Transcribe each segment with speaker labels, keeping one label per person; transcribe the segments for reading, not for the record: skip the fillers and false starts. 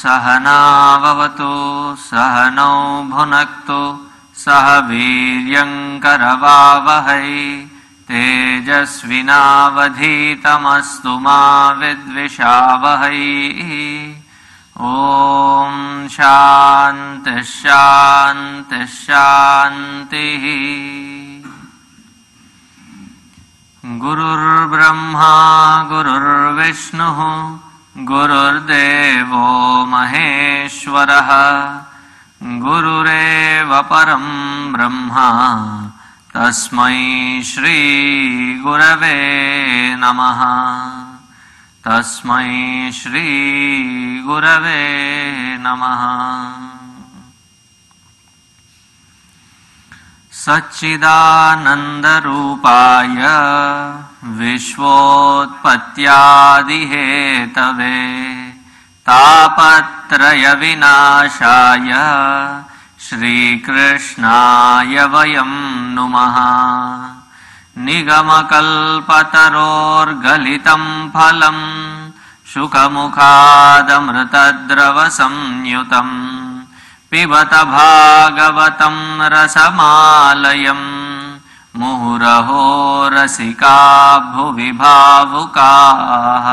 Speaker 1: सहनाववतु सहनौ भुनक्तु सह वीर्यङ्करवावहै तेजस्विनावधीतमस्तु मा विद्विषावहै। ॐ शान्तिः शान्तिः शान्तिः। गुरुर्ब्रह्मा गुरुर्विष्णुः गुरुर्देवो महेश्वरः गुरुरेव परं ब्रह्मा तस्मै श्री गुरवे नमः। तस्मै श्री गुरवे नमः। सच्चिदानन्दरूपाय विश्वोत्पत्त्यादिहेतवे तापत्रयविनाशाय श्रीकृष्णाय वयं नुमः। निगमकल्पतरोर्गलितं फलं शुकमुखादमृतद्रवसंयुतं पिबत भागवतं रसमालयं मुहुरहो रसिका भुवि भावुकाः।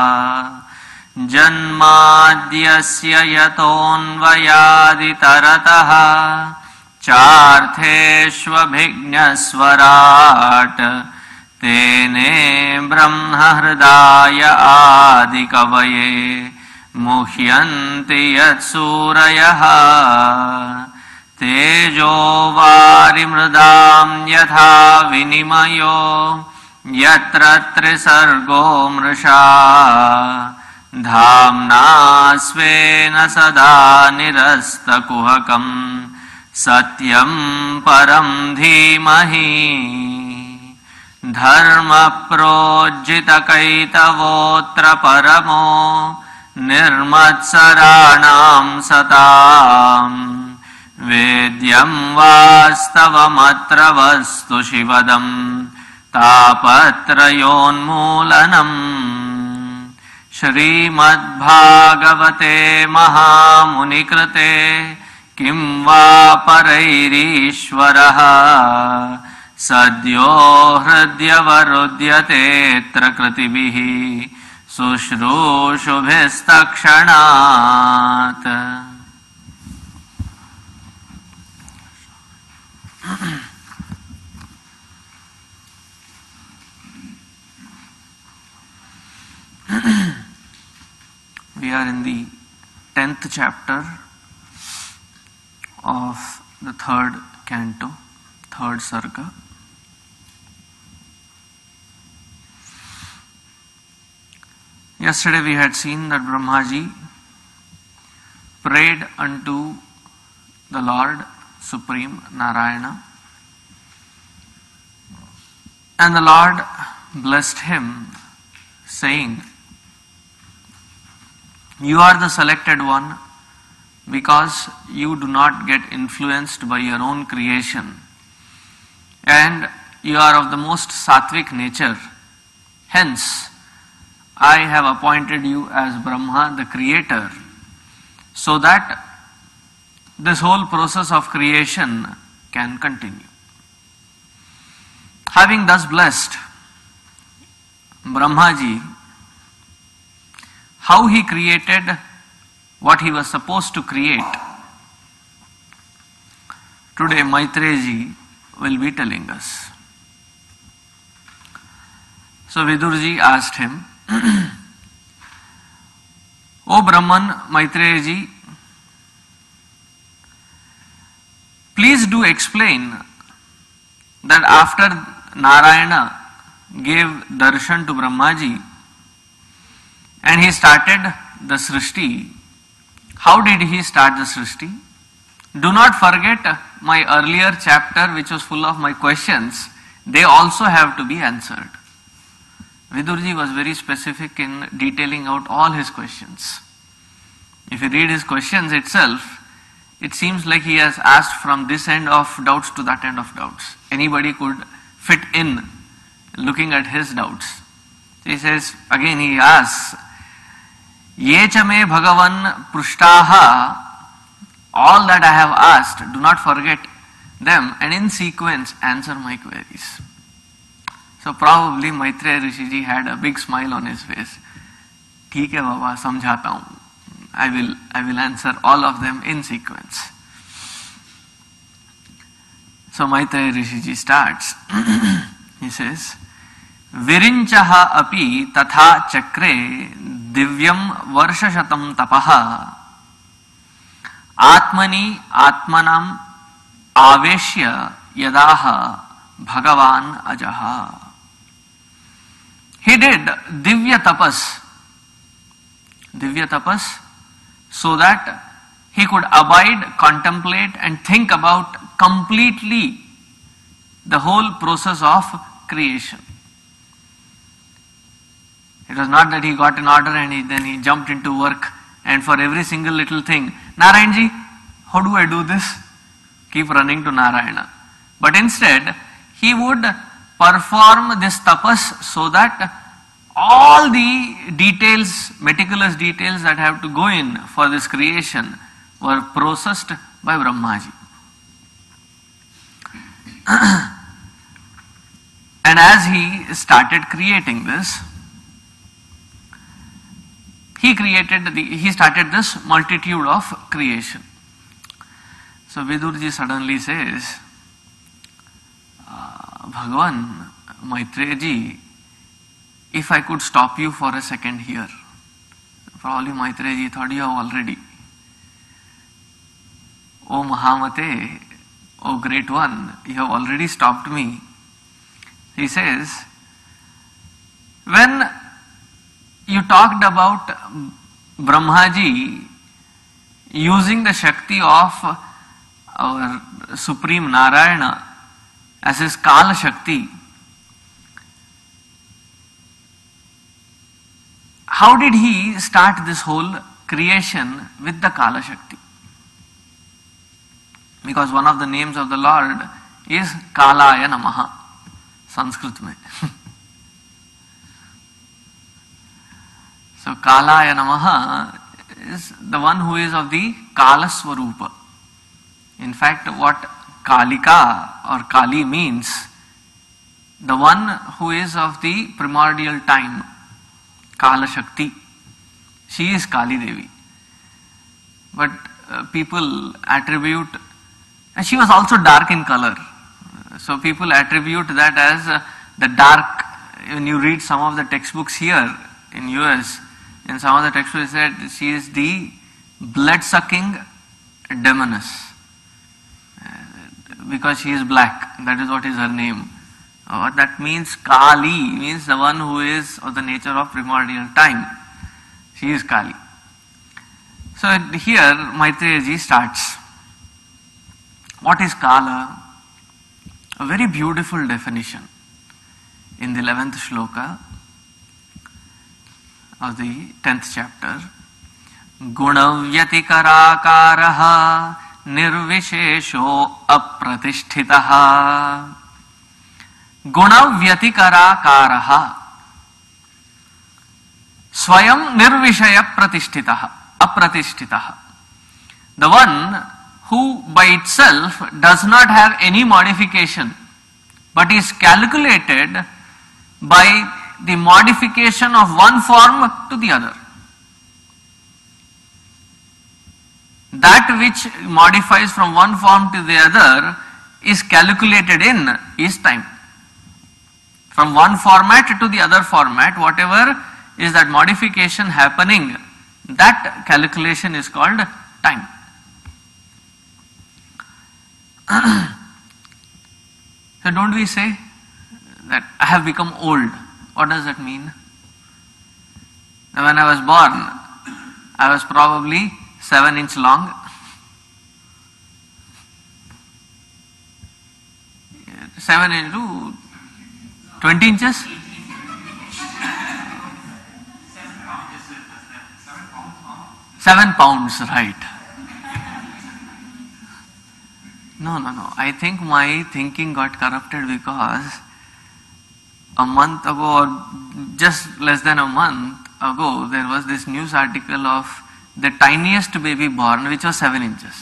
Speaker 1: जन्माद्यस्य यतोऽन्वयादितरतः चार्थेष्वभिज्ञस्वराट् तेने ब्रह्महृदाय आदिकवये मुह्यन्ति यत्सूरयः। तेजो वारिमृदां यथा विनिमयो यत्र त्रिसर्गो मृषा धाम्ना स्वेन सदा निरस्तकुहकं सत्यं परं धीमहि। धर्मप्रोज्झितकैतवोऽत्र परमो निर्मत्सराणां सताम् वेद्यं वास्तवमत्र वस्तु शिवदं तापत्रयोन्मूलनम्। श्रीमद्भागवते महामुनिकृते किं वा परैरीश्वरः सद्यो हृद्यवरुध्यतेऽत्र कृतिभिः शुश्रूषुभिस्तक्षणात्।
Speaker 2: We are in the 10th chapter of the 3rd canto, 3rd sarga. Yesterday we had seen that Brahmaji prayed unto the Lord Supreme Narayana, and the Lord blessed him, saying, "You are the selected one because you do not get influenced by your own creation, and you are of the most sattvic nature. Hence, I have appointed you as Brahma, the creator, so that this whole process of creation can continue." Having thus blessed Brahmaji, how he created what he was supposed to create, today Maitreyi will be telling us. So Vidurji asked him, "O Brahman, Maitreyi, please do explain that after Narayana gave darshan to Brahmaji and he started the Srishti, how did he start the Srishti? Do not forget my earlier chapter which was full of my questions. They also have to be answered." Vidurji was very specific in detailing out all his questions. If you read his questions itself, it seems like he has asked from this end of doubts to that end of doubts. Anybody could fit in looking at his doubts. He says, again he asks, Ye cha me Bhagavan prushtaha, all that I have asked, do not forget them and in sequence answer my queries. So probably Maitreya Rishiji had a big smile on his face. ठीक है बाबा, समझाता हूँ. I will answer all of them in sequence. So Maitreya Rishiji starts. He says, Virinchaha api tatha chakre divyam varshashatam tapaha atmani atmanam aveshya yadaha bhagavan ajaha. He did divya tapas so that he could abide, contemplate and think about completely the whole process of creation. It was not that he got an order and then he jumped into work and for every single little thing, Narayanji, how do I do this? Keep running to Narayana. But instead, he would perform this tapas so that all the details, meticulous details that have to go in for this creation were processed by Brahmaji. And as he started creating this, he started this multitude of creation. So Vidurji suddenly says, Bhagavan, Maitreya ji, if I could stop you for a second here. Probably Maitreya ji thought you have already. O Mahamate, O great one, you have already stopped me. He says, when you talked about Brahmaji using the Shakti of our Supreme Narayana as his Kala Shakti, how did he start this whole creation with the Kala Shakti? Because one of the names of the Lord is Kalaya Namaha, Sanskrit mein. So Kalaya Namaha is the one who is of the Kala Swarupa. In fact, what Kalika or Kali means, the one who is of the primordial time, Kala Shakti. She is Kali Devi. But people attribute, and she was also dark in color. So people attribute that as the dark. When you read some of the textbooks here in US, in some of the textbooks it said she is the blood-sucking demoness. Because she is black, that is what is her name. What that means, Kali means the one who is of the nature of primordial time. She is Kali. So here Maitreya ji starts. What is Kala? A very beautiful definition in the 11th shloka of the 10th chapter. Gunavyatikarakaraha nirvishesho apratishthitaha. Gunavyatikarakaraha swayam nirvishaya apratishthitaha. The one who by itself does not have any modification but is calculated by the modification of one form to the other. That which modifies from one form to the other is calculated in is time. From one format to the other format, whatever is that modification happening, that calculation is called time. So don't we say that I have become old? What does that mean? When I was born, I was probably 7 inches long. Seven into 20 inches? 7 pounds, right. No. I think my thinking got corrupted because a month ago, or just less than a month, ago, there was this news article of the tiniest baby born, which was 7 inches.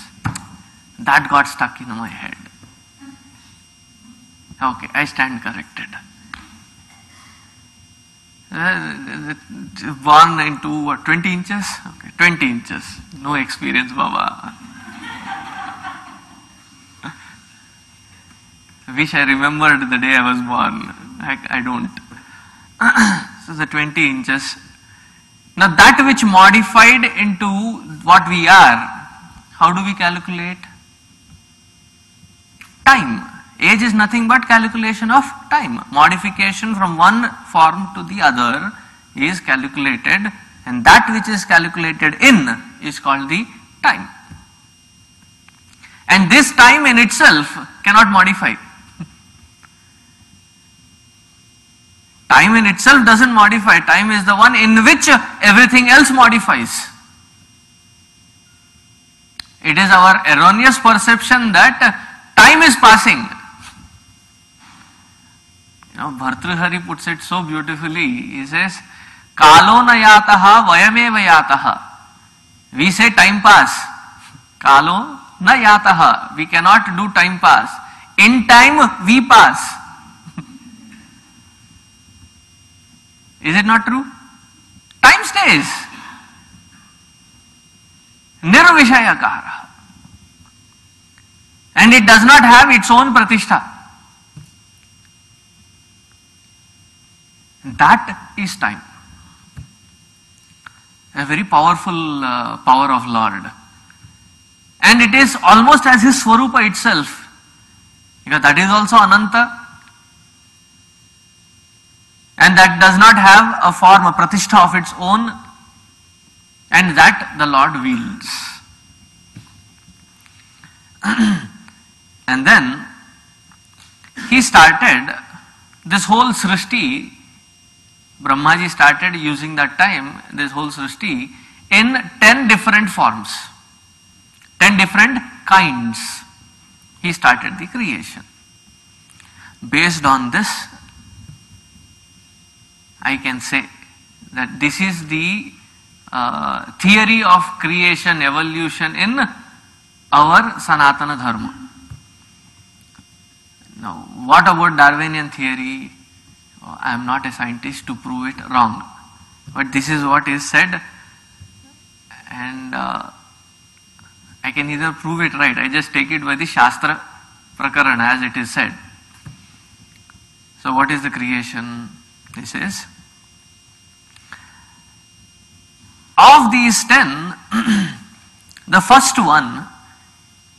Speaker 2: That got stuck in my head. Okay, I stand corrected. Born into what, 20 inches? Okay, 20 inches. No experience, Baba. Wish I remembered the day I was born. I don't. So the 20 inches. Now that which modified into what we are, how do we calculate? Time. Age is nothing but calculation of time. Modification from one form to the other is calculated, and that which is calculated in is called the time. And this time in itself cannot modify. Time in itself doesn't modify. Time is the one in which everything else modifies. It is our erroneous perception that time is passing. Bhartrihari puts it so beautifully. He says, Kalo na yataha vayameva yataha. We say time pass. Kalo na yataha. We cannot do time pass. In time we pass. Is it not true? Time stays. Nirvishayakara. And it does not have its own pratishtha. That is time. A very powerful power of Lord. And it is almost as his Swarupa itself. Because that is also Ananta. And that does not have a form, a pratishtha of its own. And that the Lord wields. And then he started this whole Srishti. Brahmaji started using that time, this whole Srishti, in 10 different forms, 10 different kinds. He started the creation. Based on this, I can say that this is the theory of creation, evolution in our Sanatana Dharma. Now, what about Darwinian theory? I am not a scientist to prove it wrong, but this is what is said, and I can either prove it right, I just take it by the Shastra Prakarana as it is said. So what is the creation? This is, of these 10, the first one,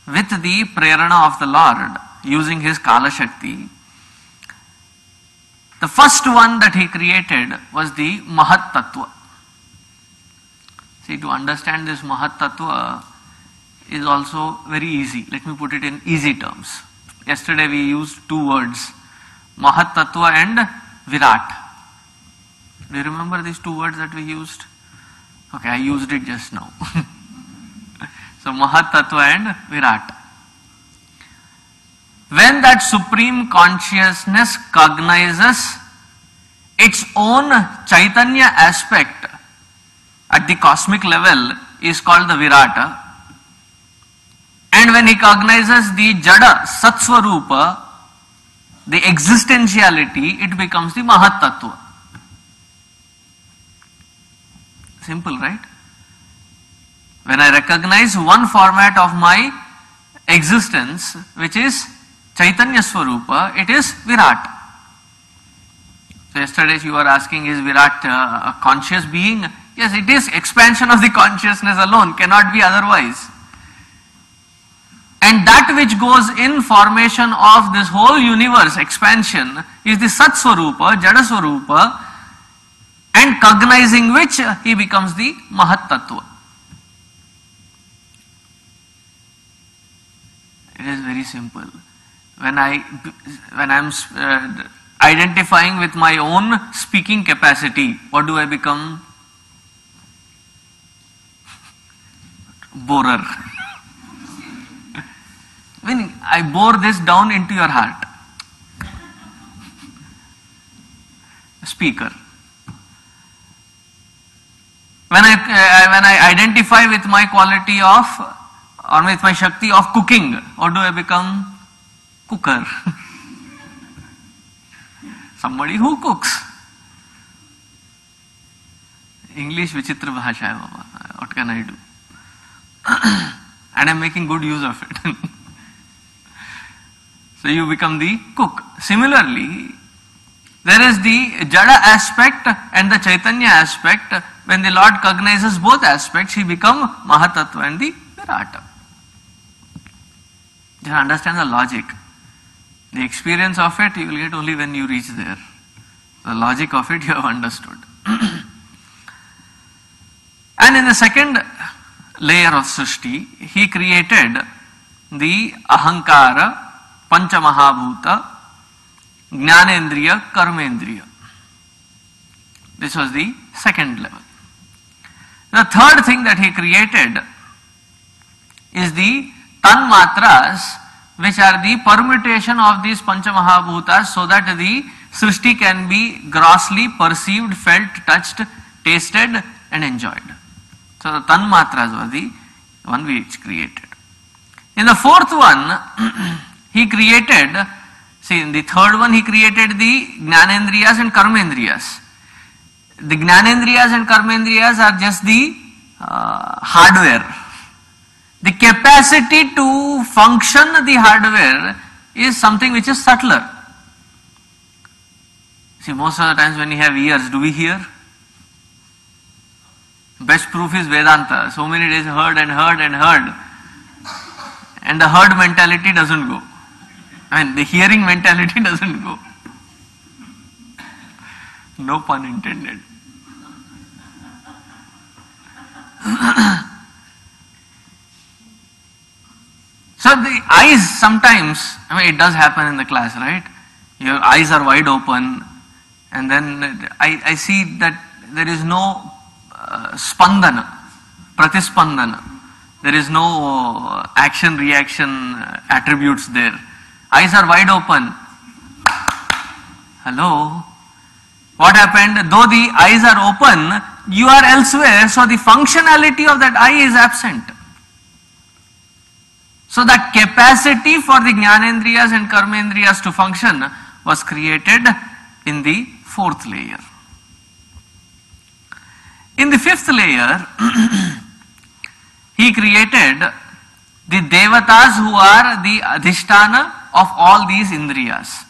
Speaker 2: with the prerana of the Lord, using his Kala Shakti, the first one that he created was the Mahat Tattva. See, to understand this Mahat Tattva is also very easy. Let me put it in easy terms. Yesterday we used 2 words, Mahat Tattva and Virat. Do you remember these 2 words that we used? Okay, I used it just now. So Mahat Tattva and Virat. When that supreme consciousness cognizes its own Chaitanya aspect at the cosmic level is called the Virata. And when he cognizes the Jada Satsvarupa, the existentiality, it becomes the Mahat Tattva. Simple, right? When I recognize one format of my existence, which is Chaitanya Swarupa, it is Virat. So yesterday you were asking, is Virat a conscious being? Yes, it is expansion of the consciousness alone, cannot be otherwise. And that which goes in formation of this whole universe, expansion, is the Sat Swarupa, Jada Swarupa, and cognizing which he becomes the Mahat Tattva. It is very simple. When I am identifying with my own speaking capacity, what do I become? Borer. Meaning, I bore this down into your heart. Speaker. When I identify with my quality of, or with my Shakti of cooking, what do I become? Cooker. Somebody who cooks. English vichitra bhasha hai baba. What can I do? And I'm making good use of it. So you become the cook. Similarly, there is the Jada aspect and the Chaitanya aspect. When the Lord cognizes both aspects, he becomes Mahatattva and the Virata. Just understand the logic. The experience of it you will get only when you reach there. The logic of it you have understood. And in the second layer of Srishti, he created the Ahankara, Panchamahabhuta, Jnanendriya, Karmendriya. This was the second level. The third thing that he created is the Tanmatras, which are the permutation of these Panchamahabhutas, so that the Srishti can be grossly perceived, felt, touched, tasted and enjoyed. So the Tanmatras were the one which created. In the fourth one, he created, see in the third one he created the Jnanendriyas and Karmendriyas. The Jnanendriyas and Karmendriyas are just the hardware. The capacity to function the hardware is something which is subtler. See, most of the times when we have ears, do we hear? Best proof is Vedanta. So many days heard and heard and heard. And the herd mentality doesn't go. I mean, the hearing mentality doesn't go. No pun intended. So the eyes sometimes, I mean it does happen in the class, right? Your eyes are wide open and then I see that there is no spandana, pratispandana. There is no action-reaction attributes there. Eyes are wide open. Hello? What happened? Though the eyes are open, you are elsewhere, so the functionality of that eye is absent. So that capacity for the Jnanendriyas and Karmendriyas to function was created in the fourth layer. In the fifth layer, he created the Devatas who are the Adhisthana of all these Indriyas.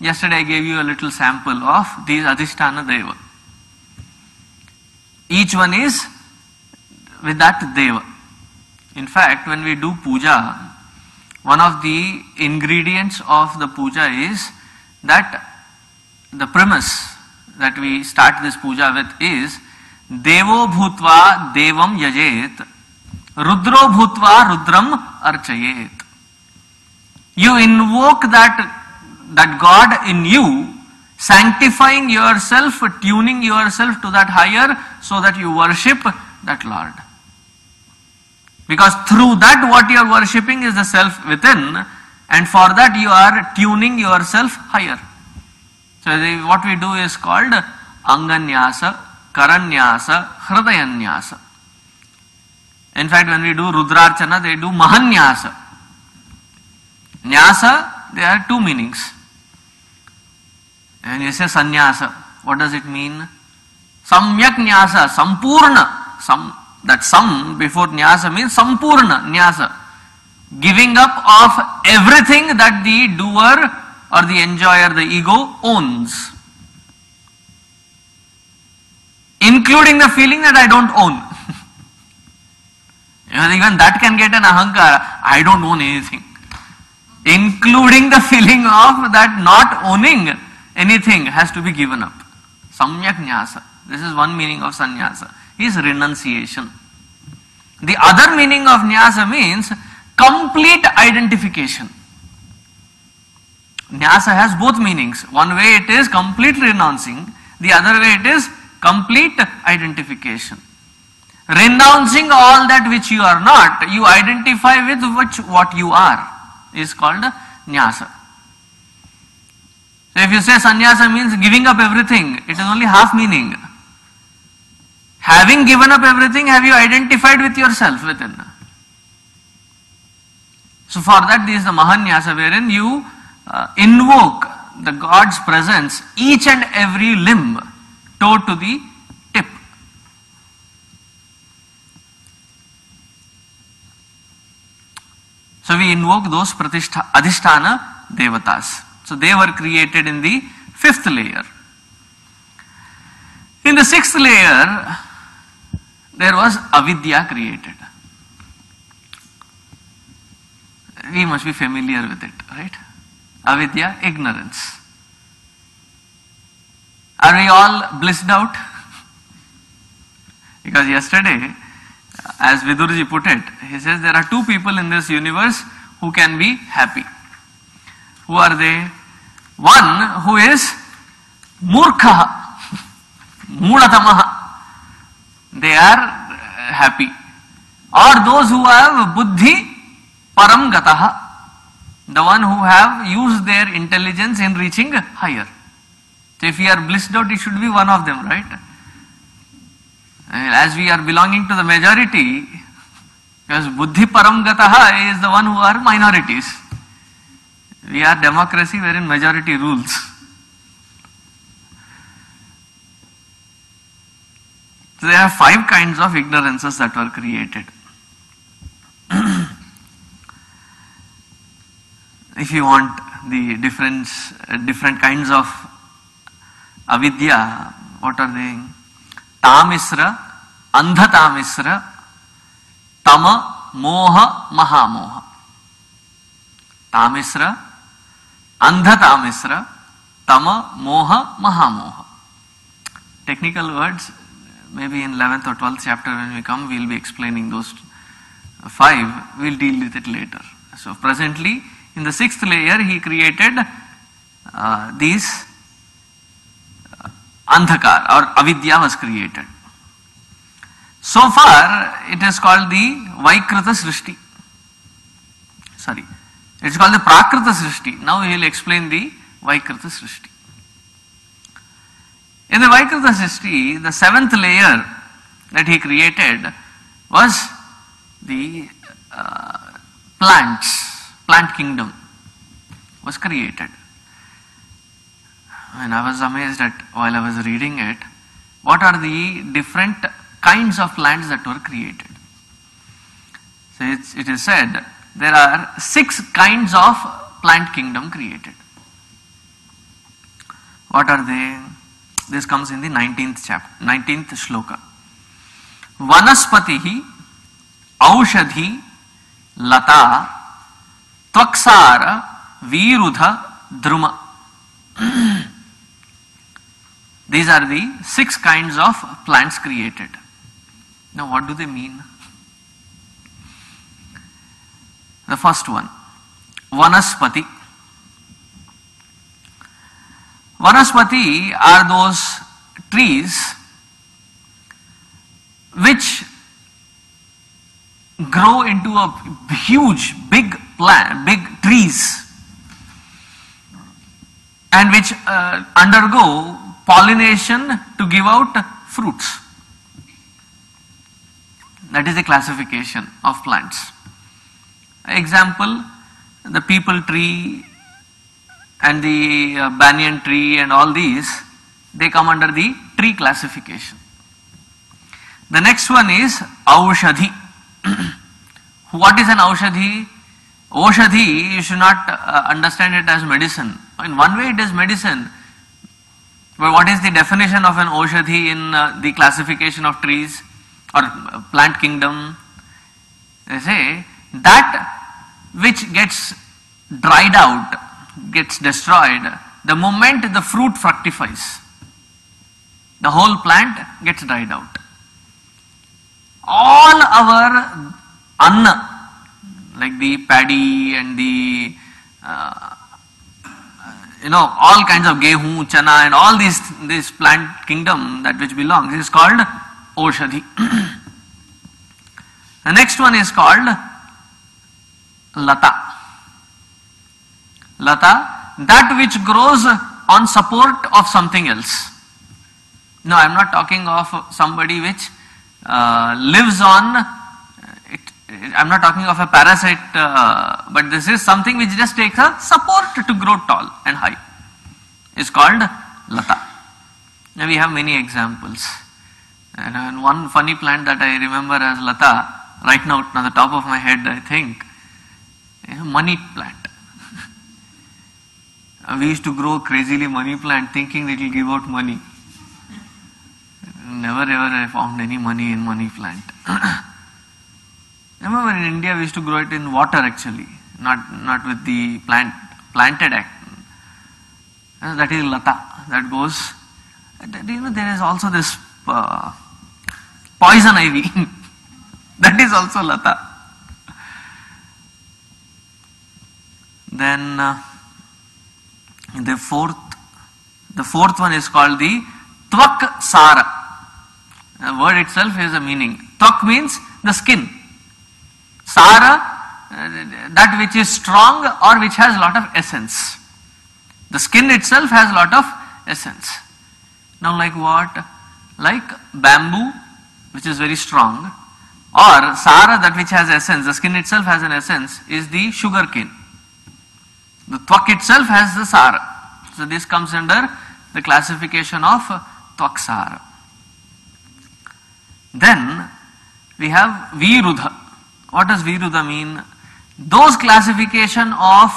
Speaker 2: Yesterday I gave you a little sample of these Adhisthana Deva. Each one is with that Deva. In fact, when we do puja, one of the ingredients of the puja is that the premise that we start this puja with is Devo Bhutva Devam Yajet, Rudro Bhutva Rudram Archayet. You invoke that God in you, sanctifying yourself, tuning yourself to that higher so that you worship that Lord. Because through that what you are worshipping is the self within, and for that you are tuning yourself higher. So what we do is called Anganyasa, Karanyasa, Hridayanyasa. In fact, when we do Rudrarchana, they do Mahanyasa. Nyasa, there are two meanings. When you say Sannyasa, what does it mean? Samyak Nyasa, Sampurna. That sam before Nyasa means Sampurna Nyasa. Giving up of everything that the doer or the enjoyer, the ego, owns. Including the feeling that I don't own. Even that can get an ahankara. I don't own anything. Including the feeling of that not owning anything has to be given up. Samyak Nyasa. This is one meaning of sannyasa. Is renunciation. The other meaning of Nyasa means complete identification. Nyasa has both meanings. One way it is complete renouncing, the other way it is complete identification. Renouncing all that which you are not, you identify with what you are, is called Nyasa. So if you say sannyasa means giving up everything, it is only half meaning. Having given up everything, have you identified with yourself within? So for that, this is the Mahanyasa, wherein you invoke the God's presence, each and every limb, toe to the tip. So we invoke those Adhisthana Devatas. So they were created in the 5th layer. In the 6th layer, there was Avidya created. We must be familiar with it, right? Avidya, ignorance. Are we all blissed out? Because yesterday, as Vidurji put it, he says there are 2 people in this universe who can be happy. Who are they? One who is Murkha, Moolatamaha. They are happy. Or those who have Buddhi Param Gataha, the one who have used their intelligence in reaching higher. So if we are blissed out, it should be one of them, right? As we are belonging to the majority, because Buddhi Param Gataha is the one who are minorities. We are democracy wherein majority rules. So there are 5 kinds of ignorances that were created. If you want the different kinds of avidya, what are they? Tamisra, Andhatamisra, Tama, Moha, Mahamoha. Tamisra, Andhatamisra, Tama, Moha, Mahamoha. Technical words, maybe in 11th or 12th chapter when we come, we will be explaining those 5. We will deal with it later. So presently, in the 6th layer, he created these Andhakar, or Avidya was created. So far, it is called the Vaikrita Srishti. Sorry, it is called the Prakrita Srishti. Now he will explain the Vaikrita Srishti. In the Vaikrita Srishti, the 7th layer that he created was the plant kingdom was created. And I was amazed at, while I was reading it, what are the different kinds of plants that were created. So it is said there are 6 kinds of plant kingdom created. What are they? This comes in the 19th chapter, 19th shloka. Vanaspatihi, Aushadhi, Lata, Tvaksara, Virudha, Druma. These are the 6 kinds of plants created. Now what do they mean? The first one, Vanaspati. Vanaspati are those trees which grow into a huge, big trees, and which undergo pollination to give out fruits. That is the classification of plants. Example, the peepal tree and the banyan tree and all these, they come under the tree classification. The next one is Aushadhi. What is an Aushadhi? Aushadhi, you should not understand it as medicine. In one way it is medicine, but what is the definition of an Aushadhi in the classification of trees or plant kingdom? They say that which gets dried out, gets destroyed the moment the fruit fructifies. The whole plant gets dried out. All our anna, like the paddy and the all kinds of gehu, chana and all this plant kingdom that which belongs is called Aushadhi. The next one is called Lata. Lata, that which grows on support of something else. No, I am not talking of somebody which lives on it. I am not talking of a parasite, but this is something which just takes a support to grow tall and high. It's called lata. Now we have many examples. And one funny plant that I remember as lata, right now on the top of my head, I think, money plant. We used to grow crazily money plant thinking it will give out money. Never ever I found any money in money plant. Remember in India we used to grow it in water actually, not with the planted act. That is lata. That goes. There is also this poison ivy. That is also lata. Then the fourth one is called the tvak sara. The word itself has a meaning. Tvak means the skin. Sara, that which is strong or which has a lot of essence. The skin itself has a lot of essence. Now like what? Like bamboo, which is very strong, or sara, that which has essence, the skin itself has an essence, is the sugar cane. The tvak itself has the sara. So this comes under the classification of tvak sara. Then we have virudha. What does virudha mean? Those classification of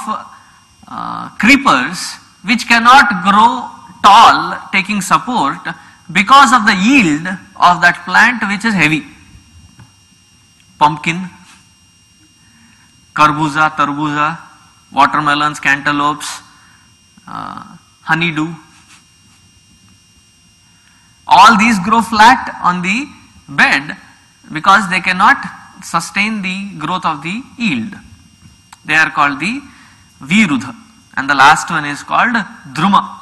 Speaker 2: creepers which cannot grow tall taking support because of the yield of that plant which is heavy. Pumpkin, karbuza, tarbuza, watermelons, cantaloupes, honeydew. All these grow flat on the bed because they cannot sustain the growth of the yield. They are called the virudha. And the last one is called druma.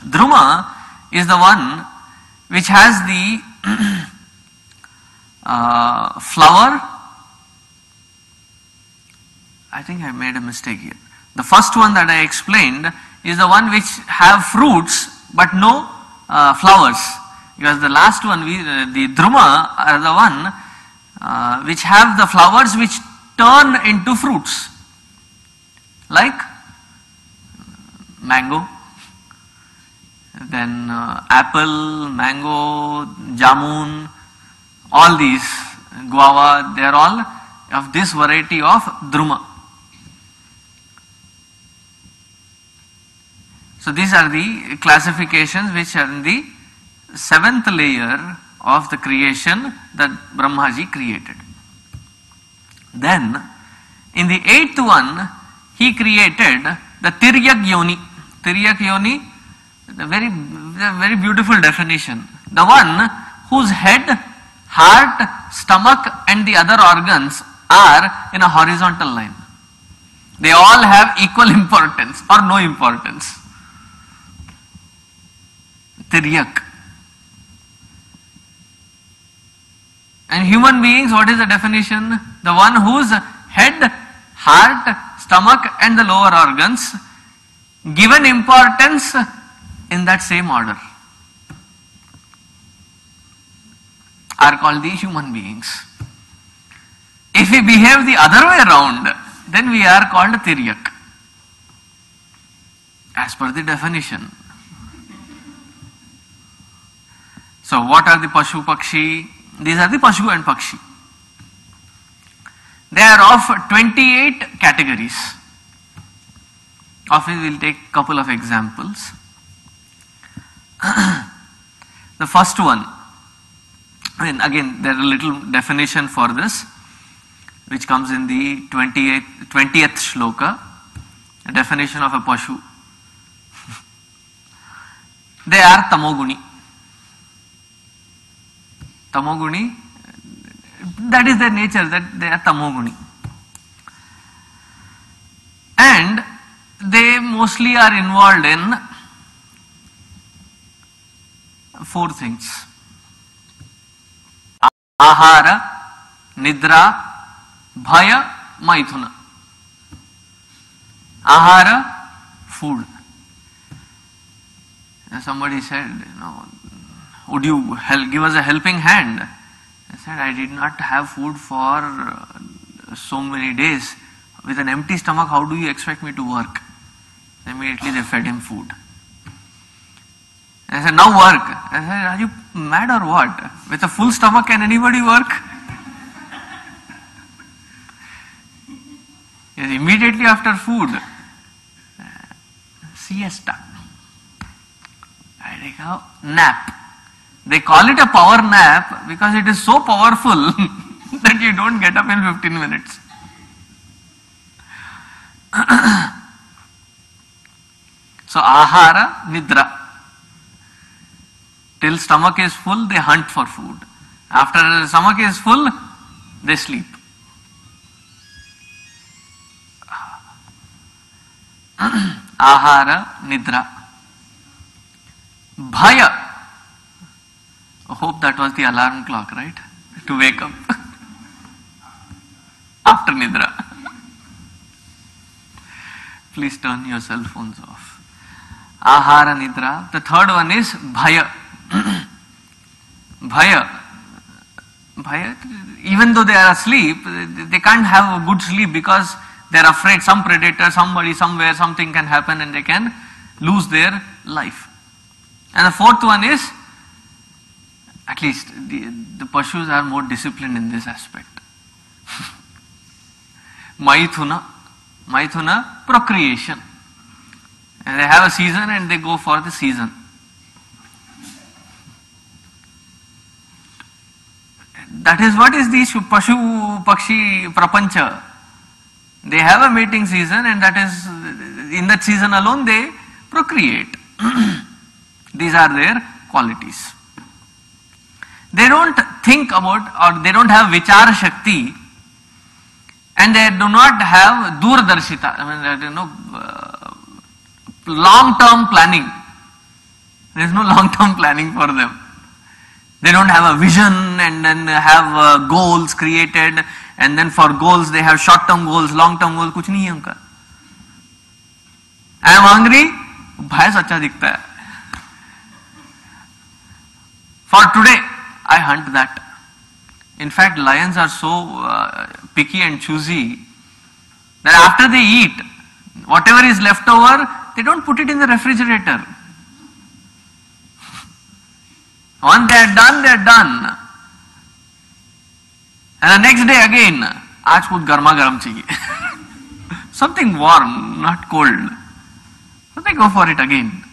Speaker 2: Druma is the one which has the flower. I think I made a mistake here. The first one that I explained is the one which have fruits but no flowers. Because the last one, the druma, are the one which have the flowers which turn into fruits. Like mango, then apple, mango, jamun, all these, guava, they are all of this variety of druma. So these are the classifications which are in the seventh layer of the creation that Brahmaji created. Then in the eighth one he created the Tiryak Yoni. Tiryak Yoni, a very beautiful definition. The one whose head, heart, stomach and the other organs are in a horizontal line. They all have equal importance or no importance. Tiryak. And human beings, what is the definition? The one whose head, heart, stomach and the lower organs given importance in that same order are called the human beings. If we behave the other way around, then we are called Tiryak as per the definition. So what are the Pashu Pakshi? These are the Pashu and Pakshi. They are of 28 categories. Of it we will take couple of examples. The first one, and again there is a little definition for this which comes in the 20th shloka, a definition of a Pashu. They are Tamoguni. Tamoguni, that is their nature, that they are Tamoguni. And they mostly are involved in four things: Ahara, Nidra, Bhaya, Maithuna. Ahara, food. Somebody said, would you give us a helping hand? I said, I did not have food for so many days. With an empty stomach, how do you expect me to work? Immediately they fed him food. I said, now work. I said, are you mad or what? With a full stomach, can anybody work? Yes, immediately after food, siesta. I take a nap. They call it a power nap because it is so powerful that you don't get up in 15 minutes. So ahara, nidra. Till stomach is full, they hunt for food. After the stomach is full, they sleep. Ahara, nidra. Bhaya. I hope that was the alarm clock, right? To wake up. After nidra. Please turn your cell phones off. Ahara, nidra. The third one is bhaya. Bhaya. Bhaya, even though they are asleep, they can't have a good sleep because they are afraid some predator, somebody, somewhere, something can happen and they can lose their life. And the fourth one is, at least the Pashus are more disciplined in this aspect. Maithuna. Maithuna, procreation. And they have a season and they go for the season. That is what is the Pashu Pakshi Prapancha. They have a mating season and that is, in that season alone they procreate. These are their qualities. They don't think about or they don't have Vichara Shakti and they do not have Durdarshita, long-term planning. There is no long-term planning for them. They don't have a vision and then have goals created and then for goals they have short-term goals, long-term goals, कुछ नहीं है उनका. I am hungry, भैंस अच्छा दिखता है. For today, I hunt that. In fact, lions are so picky and choosy that after they eat, whatever is left over, they don't put it in the refrigerator. Once they are done, they are done. And the next day again, आज कुछ गर्मा गर्म चाहिए. Something warm, not cold. So they go for it again.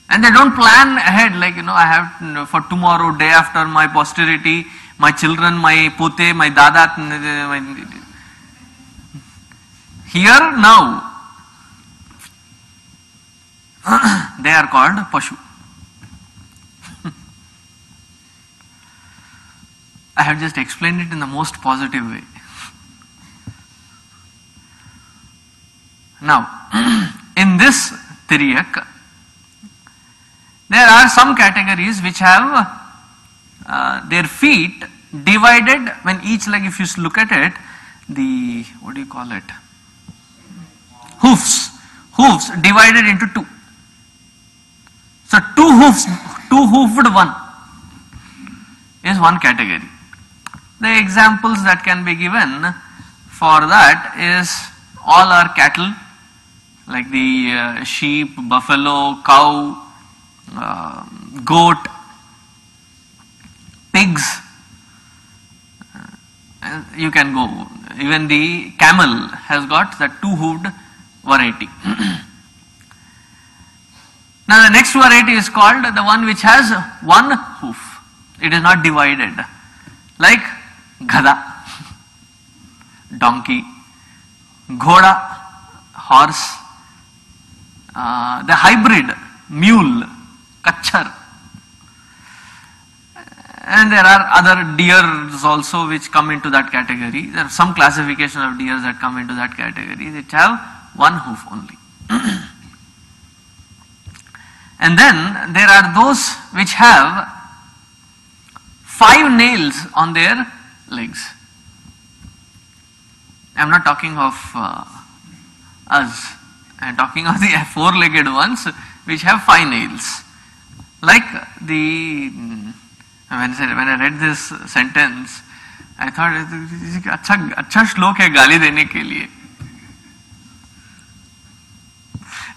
Speaker 2: And they don't plan ahead like, I have for tomorrow, day after, my posterity, my children, my pote, my dada. Here, now, they are called Pashu. I have just explained it in the most positive way. Now, in this Tiriyak, there are some categories which have their feet divided when each leg, if you look at it, the, what do you call it? Hoofs divided into two. So two-hoofed one is one category. The examples that can be given for that is all our cattle, like the sheep, buffalo, cow, goat, pigs, you can go. Even the camel has got that two-hoofed variety. Now the next variety is called the one which has one hoof. It is not divided. Like Gada, donkey, Ghoda, horse, the hybrid, mule, Kachar. And there are other deers also which come into that category. There are some classification of deers that come into that category which have one hoof only. And then there are those which have 5 nails on their legs. I am not talking of us. I am talking of the 4-legged ones which have 5 nails. Like the when I read this sentence, I thought अच्छा श्लोक है गाली देने के लिए.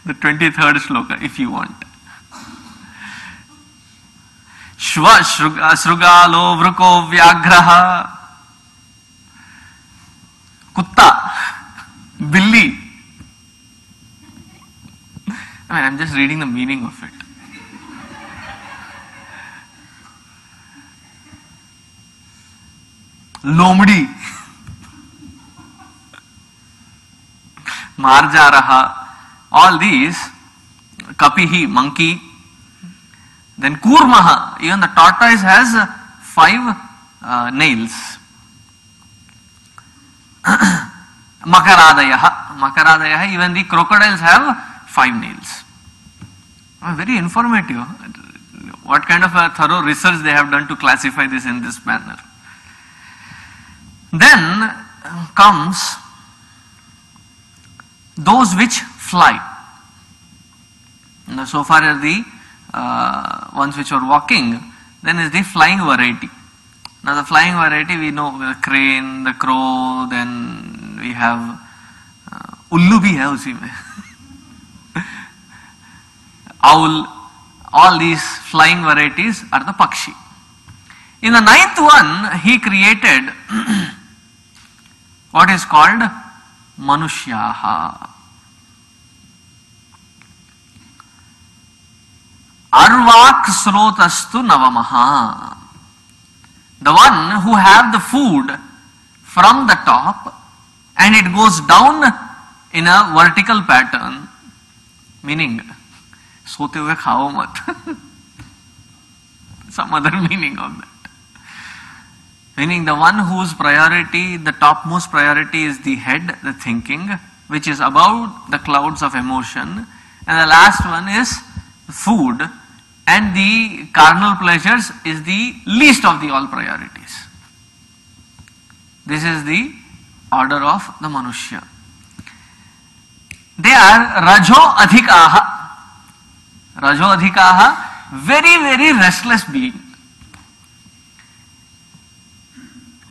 Speaker 2: The 23rd shloka, if you want. Shva shrugalo vruko vyagraha. Kutta, billi. I mean, I'm just reading the meaning of it. Lomdi, Marjaraha, all these, Kapihi, monkey, then Kurmaha, even the tortoise has 5 nails. Makaradayaha, even the crocodiles have 5 nails. Very informative. What kind of a thorough research they have done to classify this in this manner. Then comes those which fly. Now, so far as the ones which are walking, then is the flying variety. Now the flying variety we know, the crane, the crow, then we have ullu bhi hai usi mein. Owl, all these flying varieties are the pakshi. In the 9th one, he created what is called manushyaha. Arvak srotastu navamaha. The one who have the food from the top and it goes down in a vertical pattern, meaning sote hue khao mat. Some other meaning of that. Meaning the one whose priority, the topmost priority is the head, the thinking, which is above the clouds of emotion, and the last one is food, and the carnal pleasures is the least of the all priorities. This is the order of the Manushya. They are Rajo Adhikaha. Rajo Adhikaha, very, very restless being.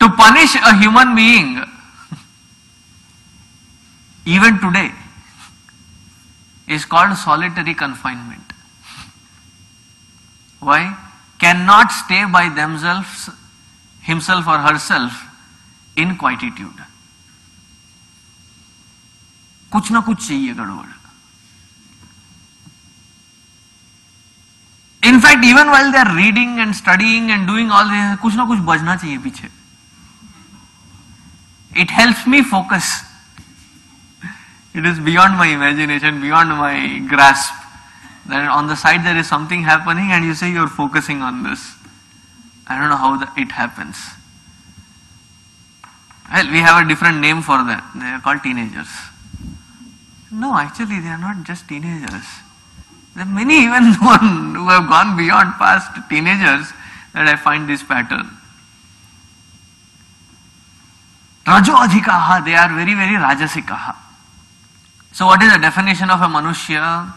Speaker 2: To punish a human being, even today, is called solitary confinement. Why? Cannot stay by themselves, himself or herself, in quietude. कुछ ना कुछ चाहिए गड़बड़. In fact, even while they are reading and studying and doing all this, कुछ ना कुछ बजना चाहिए पीछे. It helps me focus. It is beyond my imagination, beyond my grasp. That on the side there is something happening and you say you are focusing on this. I don't know how it happens. Well, we have a different name for that. They are called teenagers. No, actually they are not just teenagers. There are many even who have gone beyond past teenagers that I find this pattern. Rajo adhikaha, they are very, very rajasikaha. So what is the definition of a manushya?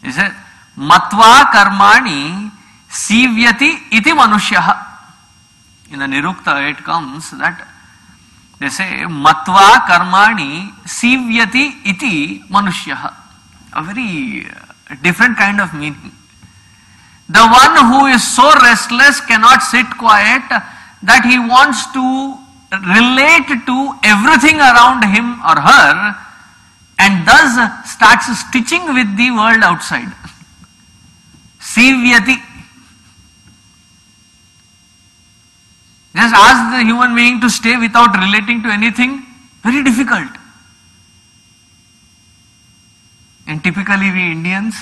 Speaker 2: Is it matva karmani sivyati iti manushyaha. In the Nirukta it comes that they say matva karmani sivyati iti manushyaha. A very different kind of meaning. The one who is so restless cannot sit quiet that he wants to relate to everything around him or her and thus starts stitching with the world outside. Sivyati. Just ask the human being to stay without relating to anything, very difficult. And typically we Indians,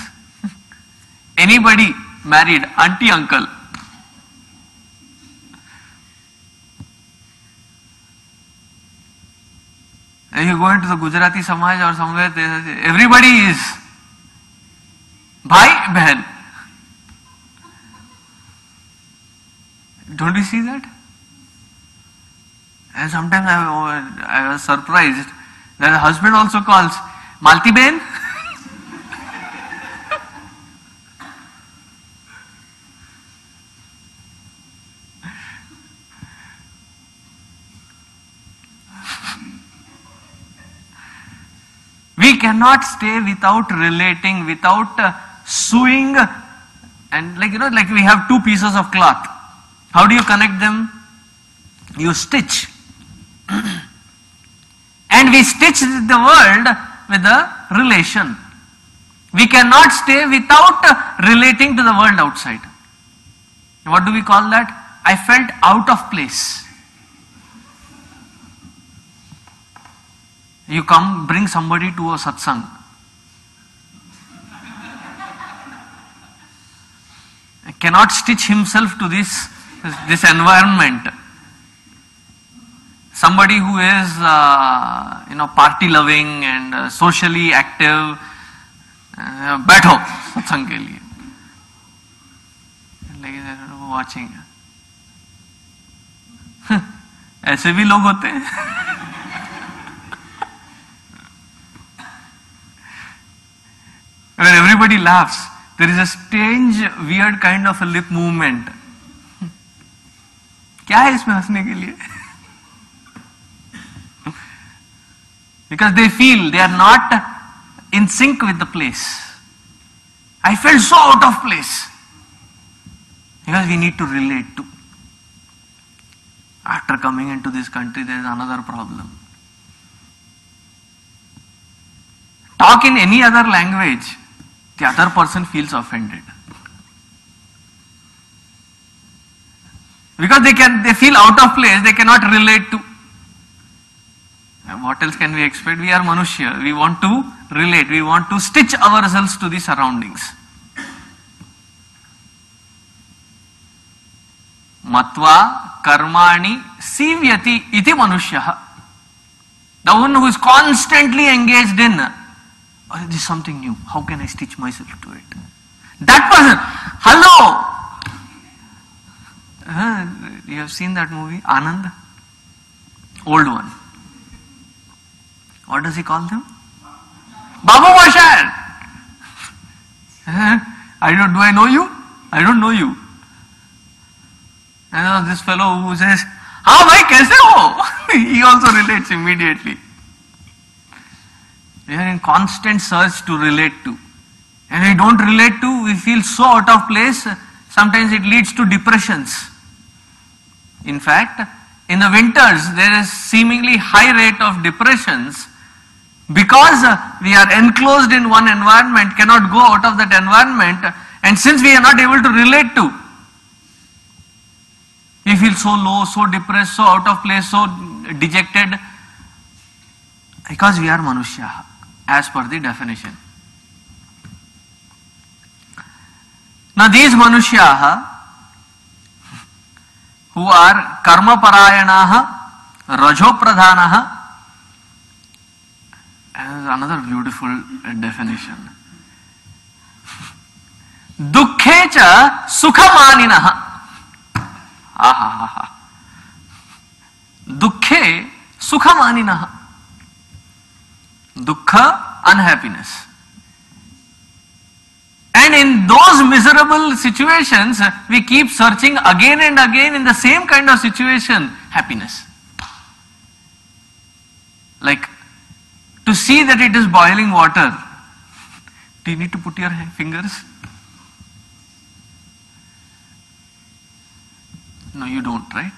Speaker 2: anybody married, auntie, uncle, if you go into the Gujarati Samaj or somewhere, everybody is bhai, behan. Don't you see that? And sometimes I was surprised that the husband also calls Malti Ben. We cannot stay without relating, without sewing, and like we have two pieces of cloth. How do you connect them? You stitch. And we stitch the world with a relation. We cannot stay without relating to the world outside. What do we call that? I felt out of place. You come, bring somebody to a satsang. Cannot stitch himself to this environment. Somebody who is party loving and socially active, बैठो सत्संग के लिए, watching. ऐसे भी लोग होते हैं. When everybody laughs, there is a strange, weird kind of a lip movement. क्या है इसमें हंसने के लिए? Because they feel they are not in sync with the place. I felt so out of place. Because we need to relate to. After coming into this country, there is another problem. Talk in any other language, the other person feels offended. Because they feel out of place, they cannot relate to. What else can we expect? We are Manushya. We want to relate. We want to stitch ourselves to the surroundings. Matva karmani sivyati iti manushya. The one who is constantly engaged in, oh, this is something new. How can I stitch myself to it? That person, hello! You have seen that movie, Anand? Old one. What does he call them? Babu Mashar! Do I know you? I don't know you. And this fellow who says, "Haan bhai, kaise ho?" He also relates immediately. We are in constant search to relate to. And we don't relate to, we feel so out of place, sometimes it leads to depressions. In fact, in the winters, there is seemingly high rate of depressions because we are enclosed in one environment, cannot go out of that environment, and since we are not able to relate to, we feel so low, so depressed, so out of place, so dejected, because we are Manushya, as per the definition. Now these Manushya who are karma parayanaha, rajo pradhanaha, another beautiful definition. Dukkhe cha sukhamaninaha. Dukkhe sukhamaninaha. Dukkha, unhappiness. And in those miserable situations, we keep searching again and again in the same kind of situation, happiness. Like, to see that it is boiling water, do you need to put your fingers? No, you don't, right?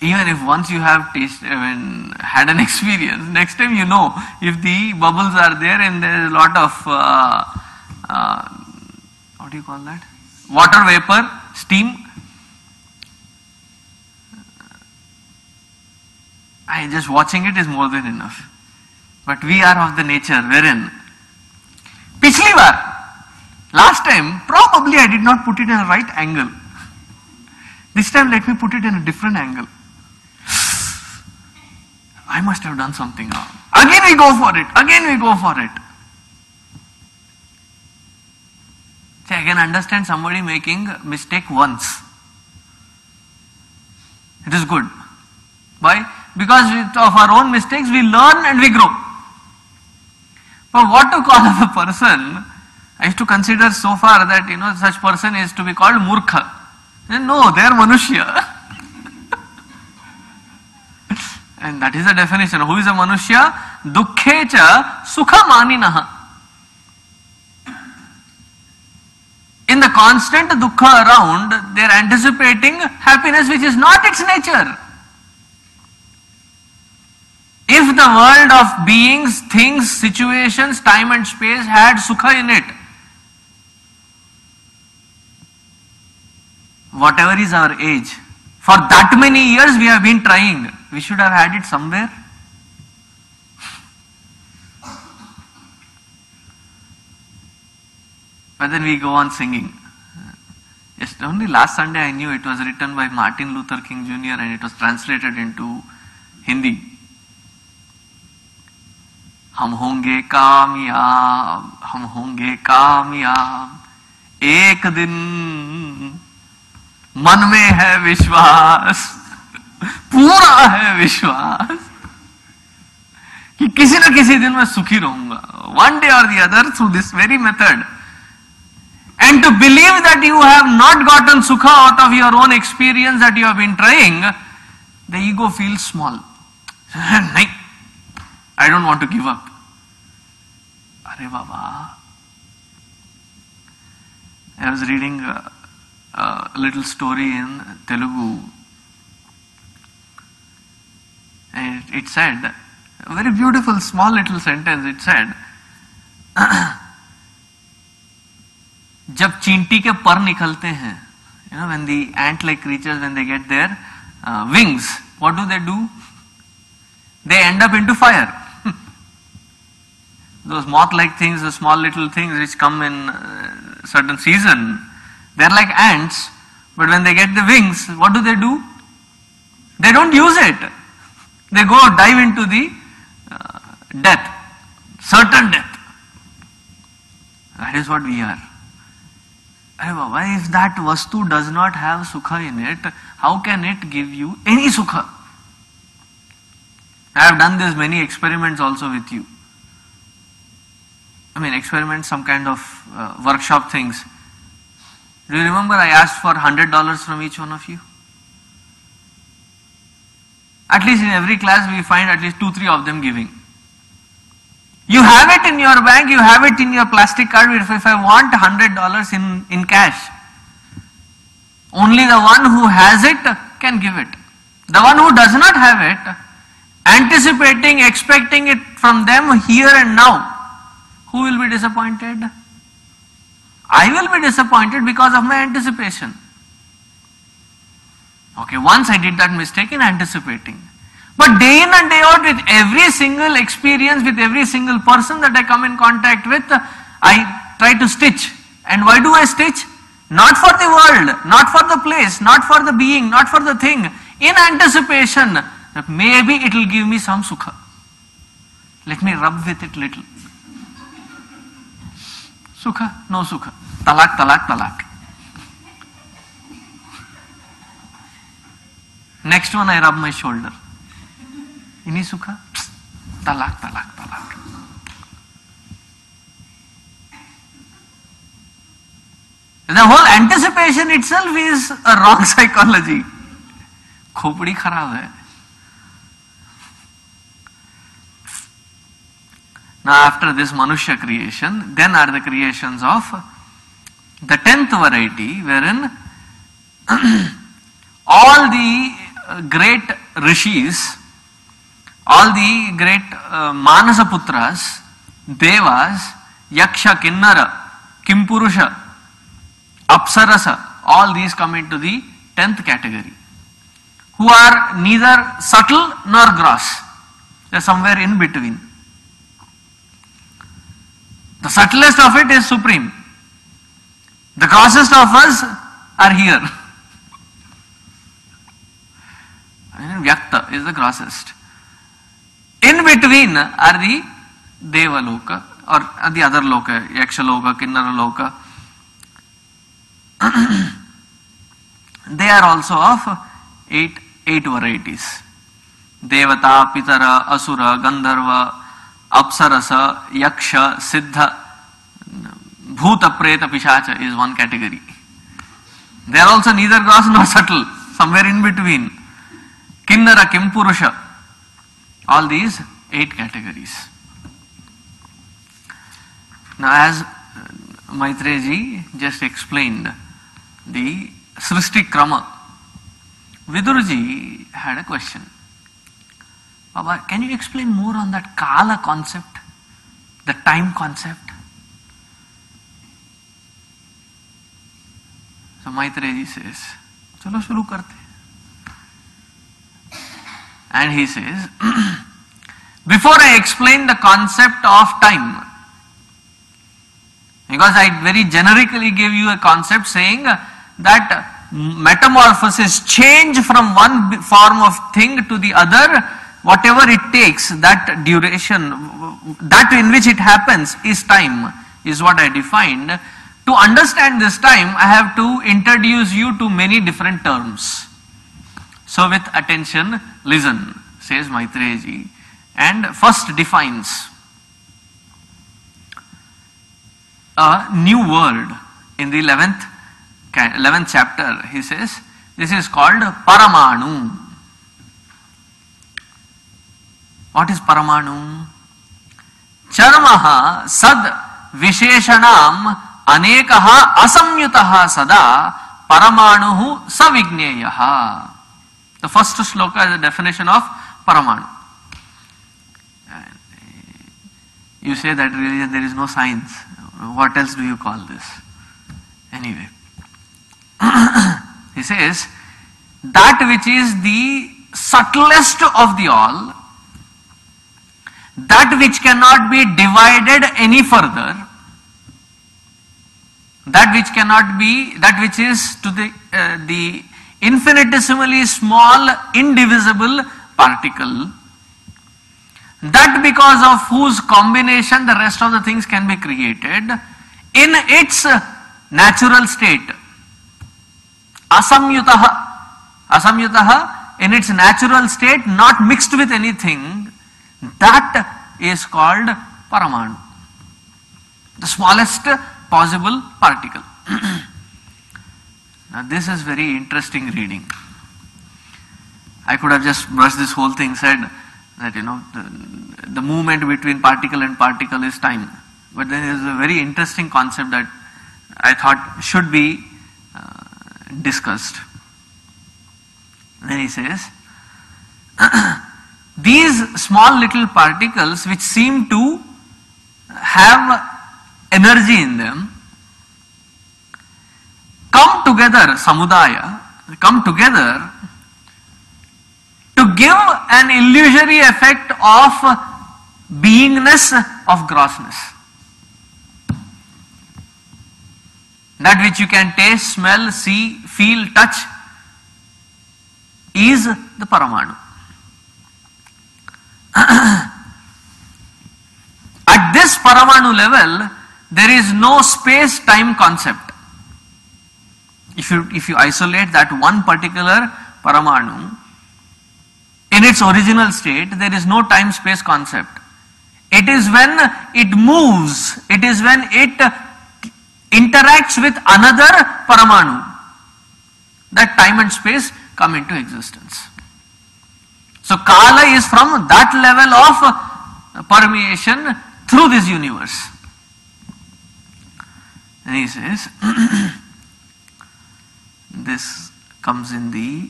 Speaker 2: Even if once you have tasted, had an experience, next time you know if the bubbles are there and there is a lot of, what do you call that? Water vapor, steam. Just watching it is more than enough. But we are of the nature wherein, pichli baar, last time, probably I did not put it in a right angle. This time let me put it in a different angle. I must have done something wrong. Again we go for it. Again we go for it. See, I can understand somebody making a mistake once. It is good. Why? Because of our own mistakes we learn and we grow. But what to call of a person, I used to consider so far that such person is to be called murkha. No, they are Manushya. And that is the definition. Who is a Manushya? Dukkhe cha sukha maninaha. In the constant dukkha around, they are anticipating happiness which is not its nature. If the world of beings, things, situations, time and space had sukha in it, whatever is our age, for that many years we have been trying, we should have had it somewhere. But then we go on singing. Just only last Sunday I knew it was written by Martin Luther King Jr. and it was translated into Hindi. हम होंगे कामयाब, एक दिन मन में है विश्वास, पूरा है विश्वास कि किसी न किसी दिन मैं सुखी रहूंगा. One day or the other through this very method. And to believe that you have not gotten sukha out of your own experience that you have been trying, the ego feels small. I don't want to give up. Arey Baba. I was reading a little story in Telugu. And it said, a very beautiful small little sentence, it said, जब चींटी के पर निकलते हैं, you know, when the ant-like creatures, when they get their wings, what do? They end up into fire. Those moth-like things, the small little things which come in certain season, they're like ants, but when they get the wings, what do? They don't use it. They go dive into the death, certain death. That is what we are. If that vastu does not have sukha in it, how can it give you any sukha? I have done this many experiments also with you. I mean experiments, some kind of workshop things. Do you remember I asked for $100 from each one of you? At least in every class we find at least 2-3 of them giving. You have it in your bank, you have it in your plastic card. If I want $100 in cash, only the one who has it can give it. The one who does not have it, anticipating, expecting it from them here and now, who will be disappointed? I will be disappointed because of my anticipation. Okay, once I did that mistake in anticipating. But day in and day out, with every single experience, with every single person that I come in contact with, I try to stitch. And why do I stitch? Not for the world, not for the place, not for the being, not for the thing. In anticipation that maybe it will give me some sukha. Let me rub with it little. Sukha, no sukha. Talak, talak, talak. Next one, I rub my shoulder. Ini sukha? Talak, talak, talak. The whole anticipation itself is a wrong psychology. खोपड़ी खराब है. Now after this Manushya creation, then are the creations of the 10th variety, wherein all the great rishis, all the great Manasa Putras, Devas, Yaksha, Kinnara, Kimpurusha, Apsarasa, all these come into the 10th category, who are neither subtle nor gross. They are somewhere in between. The subtlest of it is supreme. The grossest of us are here. Vyakta is the grossest. In between are the Deva Loka or the other Loka, Yaksha Loka, Kinnara Loka. They are also of eight varieties. Devata, Pitara, Asura, Gandharva, Apsarasa, Yaksha, Siddha, Bhuta, Preta, Pishacha is one category. They are also neither gross nor subtle, somewhere in between. Kinnara, Kimpurusha, All these 8 categories. Now, as Maitreya ji just explained the Srishti Krama, Vidur ji had a question. Baba, can you explain more on that Kala concept, the time concept? So Maitreya ji says, chalo shuru karte. And he says, before I explain the concept of time, because I very generically gave you a concept saying that metamorphosis, change from one form of thing to the other, whatever it takes, that duration, that in which it happens is time, is what I defined. To understand this time, I have to introduce you to many different terms. So with attention, listen, says Maitreya ji, and first defines a new word in the 11th chapter. He says, this is called Paramanu. What is Paramanu? Charmaha sad visheshanam anekaha asamyutaha sada paramanuhu savigneyaha. The first sloka is the definition of Paramanu. You say that religion, there is no science. What else do you call this? Anyway, he says, that which is the subtlest of the all, that which cannot be divided any further, that which is to the infinitesimally small, indivisible particle, that because of whose combination the rest of the things can be created, in its natural state, asamyutaha, in its natural state, not mixed with anything, that is called Paramanu, the smallest possible particle. Now this is very interesting reading. I could have just brushed this whole thing, said that the movement between particle and particle is time. But then there is a very interesting concept that I thought should be discussed. Then he says, these small little particles which seem to have energy in them come together, samudaya, come together to give an illusory effect of beingness, of grossness. That which you can taste, smell, see, feel, touch is the Paramanu. At this Paramanu level, there is no space-time concept. If you isolate that one particular Paramanu, in its original state, there is no time-space concept. It is when it moves, it is when it interacts with another Paramanu that time and space come into existence. So Kala is from that level of permeation through this universe. And he says, this comes in the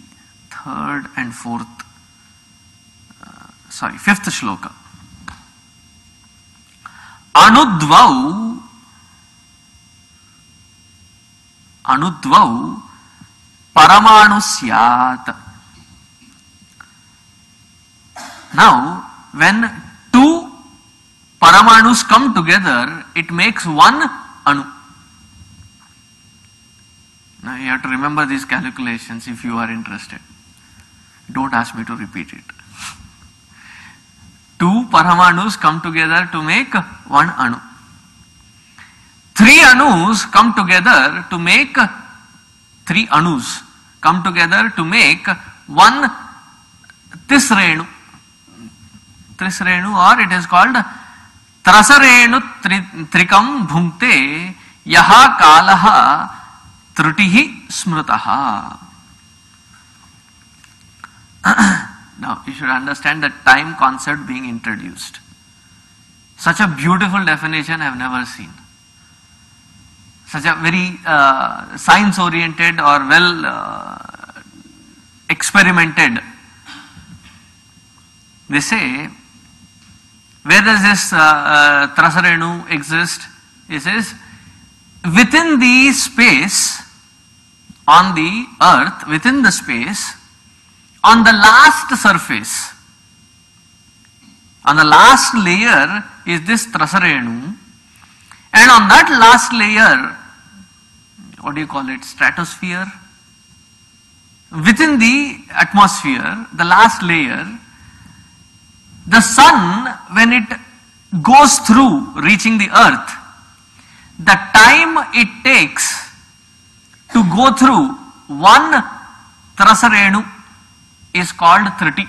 Speaker 2: fifth shloka. Anudvau paramanu syat. Now, when two paramanus come together, it makes one anu. Now, you have to remember these calculations if you are interested. Don't ask me to repeat it. Two paramanus come together to make one anu. Three anus come together to make one tisrenu. Tisrenu, or it is called trasarenu trikam bhunkte yaha kalaha trutihi smrutaha. Now you should understand the time concept being introduced. Such a beautiful definition I have never seen. Such a very science oriented or well experimented. They say, where does this Trasarenu exist? It says, within the space on the earth, within the space, on the last surface, on the last layer is this Trasarenu, and on that last layer, what do you call it, stratosphere? Within the atmosphere, the last layer, the sun, when it goes through reaching the earth, the time it takes to go through one Trasarenu is called 30.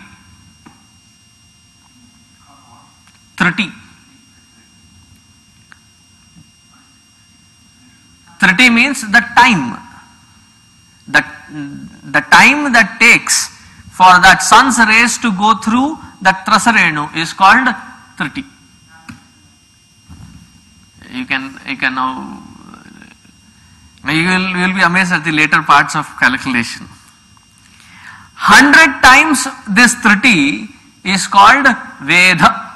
Speaker 2: 30. 30 means the time. The time that takes for that sun's rays to go through that Trasarenu is called 30. You can now, you will be amazed at the later parts of calculation. 100 times this 30 is called Veda.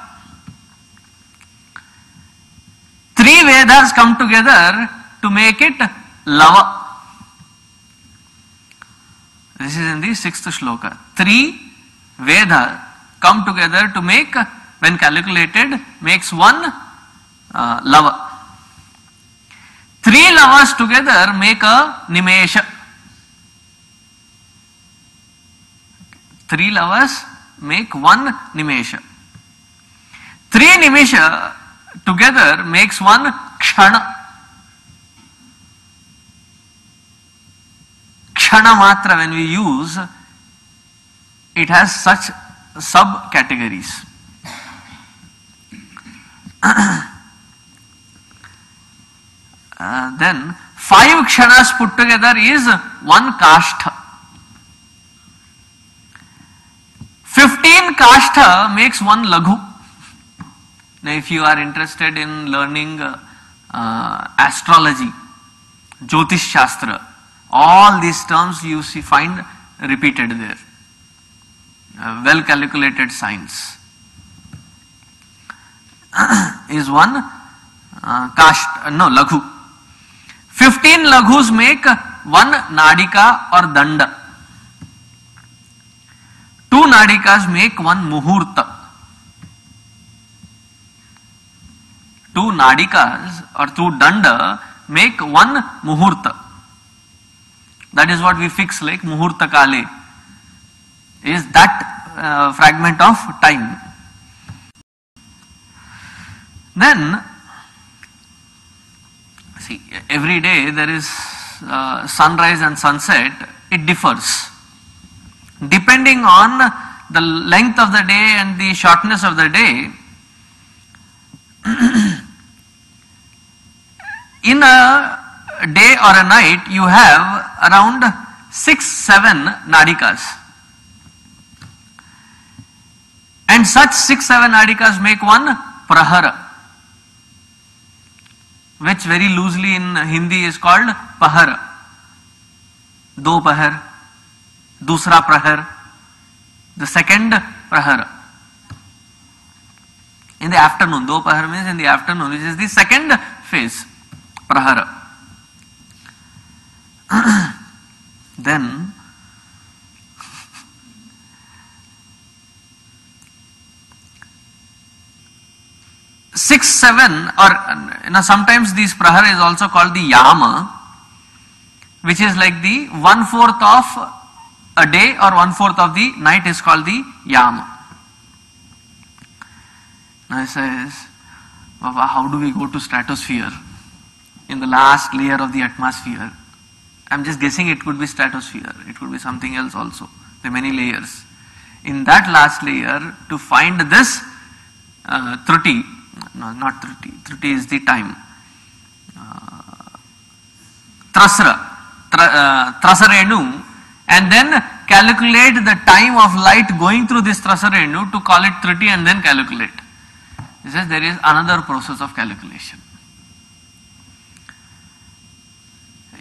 Speaker 2: 3 Vedas come together to make it Lava. This is in the 6th shloka. 3 Vedas come together to make, when calculated, makes one Lava. 3 Lavas together make a Nimesha. 3 Lavas make one Nimesha. 3 Nimesha together makes one Kshana. Kshana Matra, when we use, it has such sub-categories. Then 5 Kshanas put together is one Kashtha. 15 Kashtha makes one Laghu. Now if you are interested in learning astrology, Jyotish Shastra, all these terms you find repeated there. Well calculated science is one Laghu. 15 Laghus make one Nadika or Danda. 2 Nadikas make one Muhurta. 2 Nadikas or 2 Danda make one Muhurta. That is what we fix like Muhurta Kale, is that fragment of time. Then, see, every day there is sunrise and sunset, it differs. Depending on the length of the day and the shortness of the day, in a day or a night you have around 6-7 Nadikas. And such 6-7 Nadikas make one Prahara, which very loosely in Hindi is called Pahar. Do Pahar, Dusra Prahar, the second Prahara. In the afternoon, Do Pahar means in the afternoon, which is the second phase, Prahara. Then, six, 7, or sometimes this Prahara is also called the Yama, which is like the 1/4 of a day or 1/4 of the night is called the Yama. Now he says, Baba, how do we go to stratosphere? In the last layer of the atmosphere. I'm just guessing it could be stratosphere. It could be something else also. There are many layers. In that last layer, to find this 30, no, not 30, 30 is the time. Trasarenu, and then calculate the time of light going through this Trasarenu to call it Triti and then calculate. He says there is another process of calculation.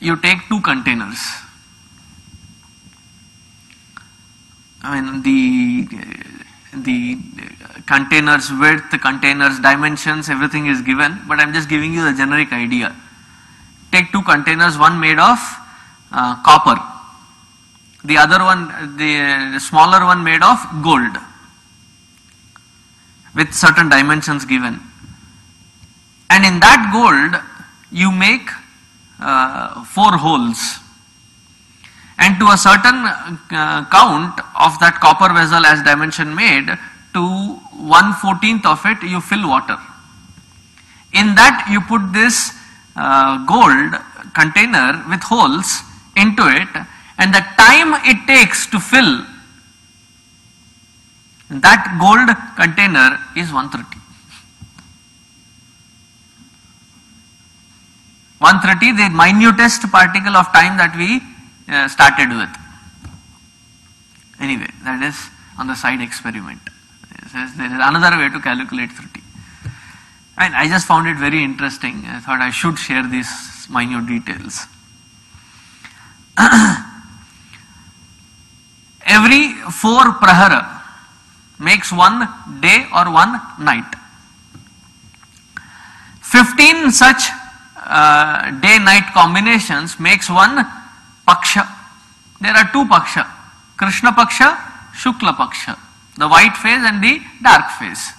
Speaker 2: You take two containers. I mean the containers width, the containers dimensions, everything is given, but I am just giving you the generic idea. Take two containers, one made of copper, the other one, the smaller one made of gold, with certain dimensions given. And in that gold, you make 4 holes. And to a certain count of that copper vessel as dimension made, to 1/14 of it you fill water. In that you put this gold container with holes into it, and the time it takes to fill that gold container is 130. 130, the minutest particle of time that we started with. Anyway, that is on the side experiment. There is another way to calculate 30. And I just found it very interesting. I thought I should share these minute details. Every 4 prahara makes 1 day or 1 night. 15 such day-night combinations makes 1 paksha. There are 2 paksha, Krishna paksha, Shukla paksha, the white phase and the dark phase.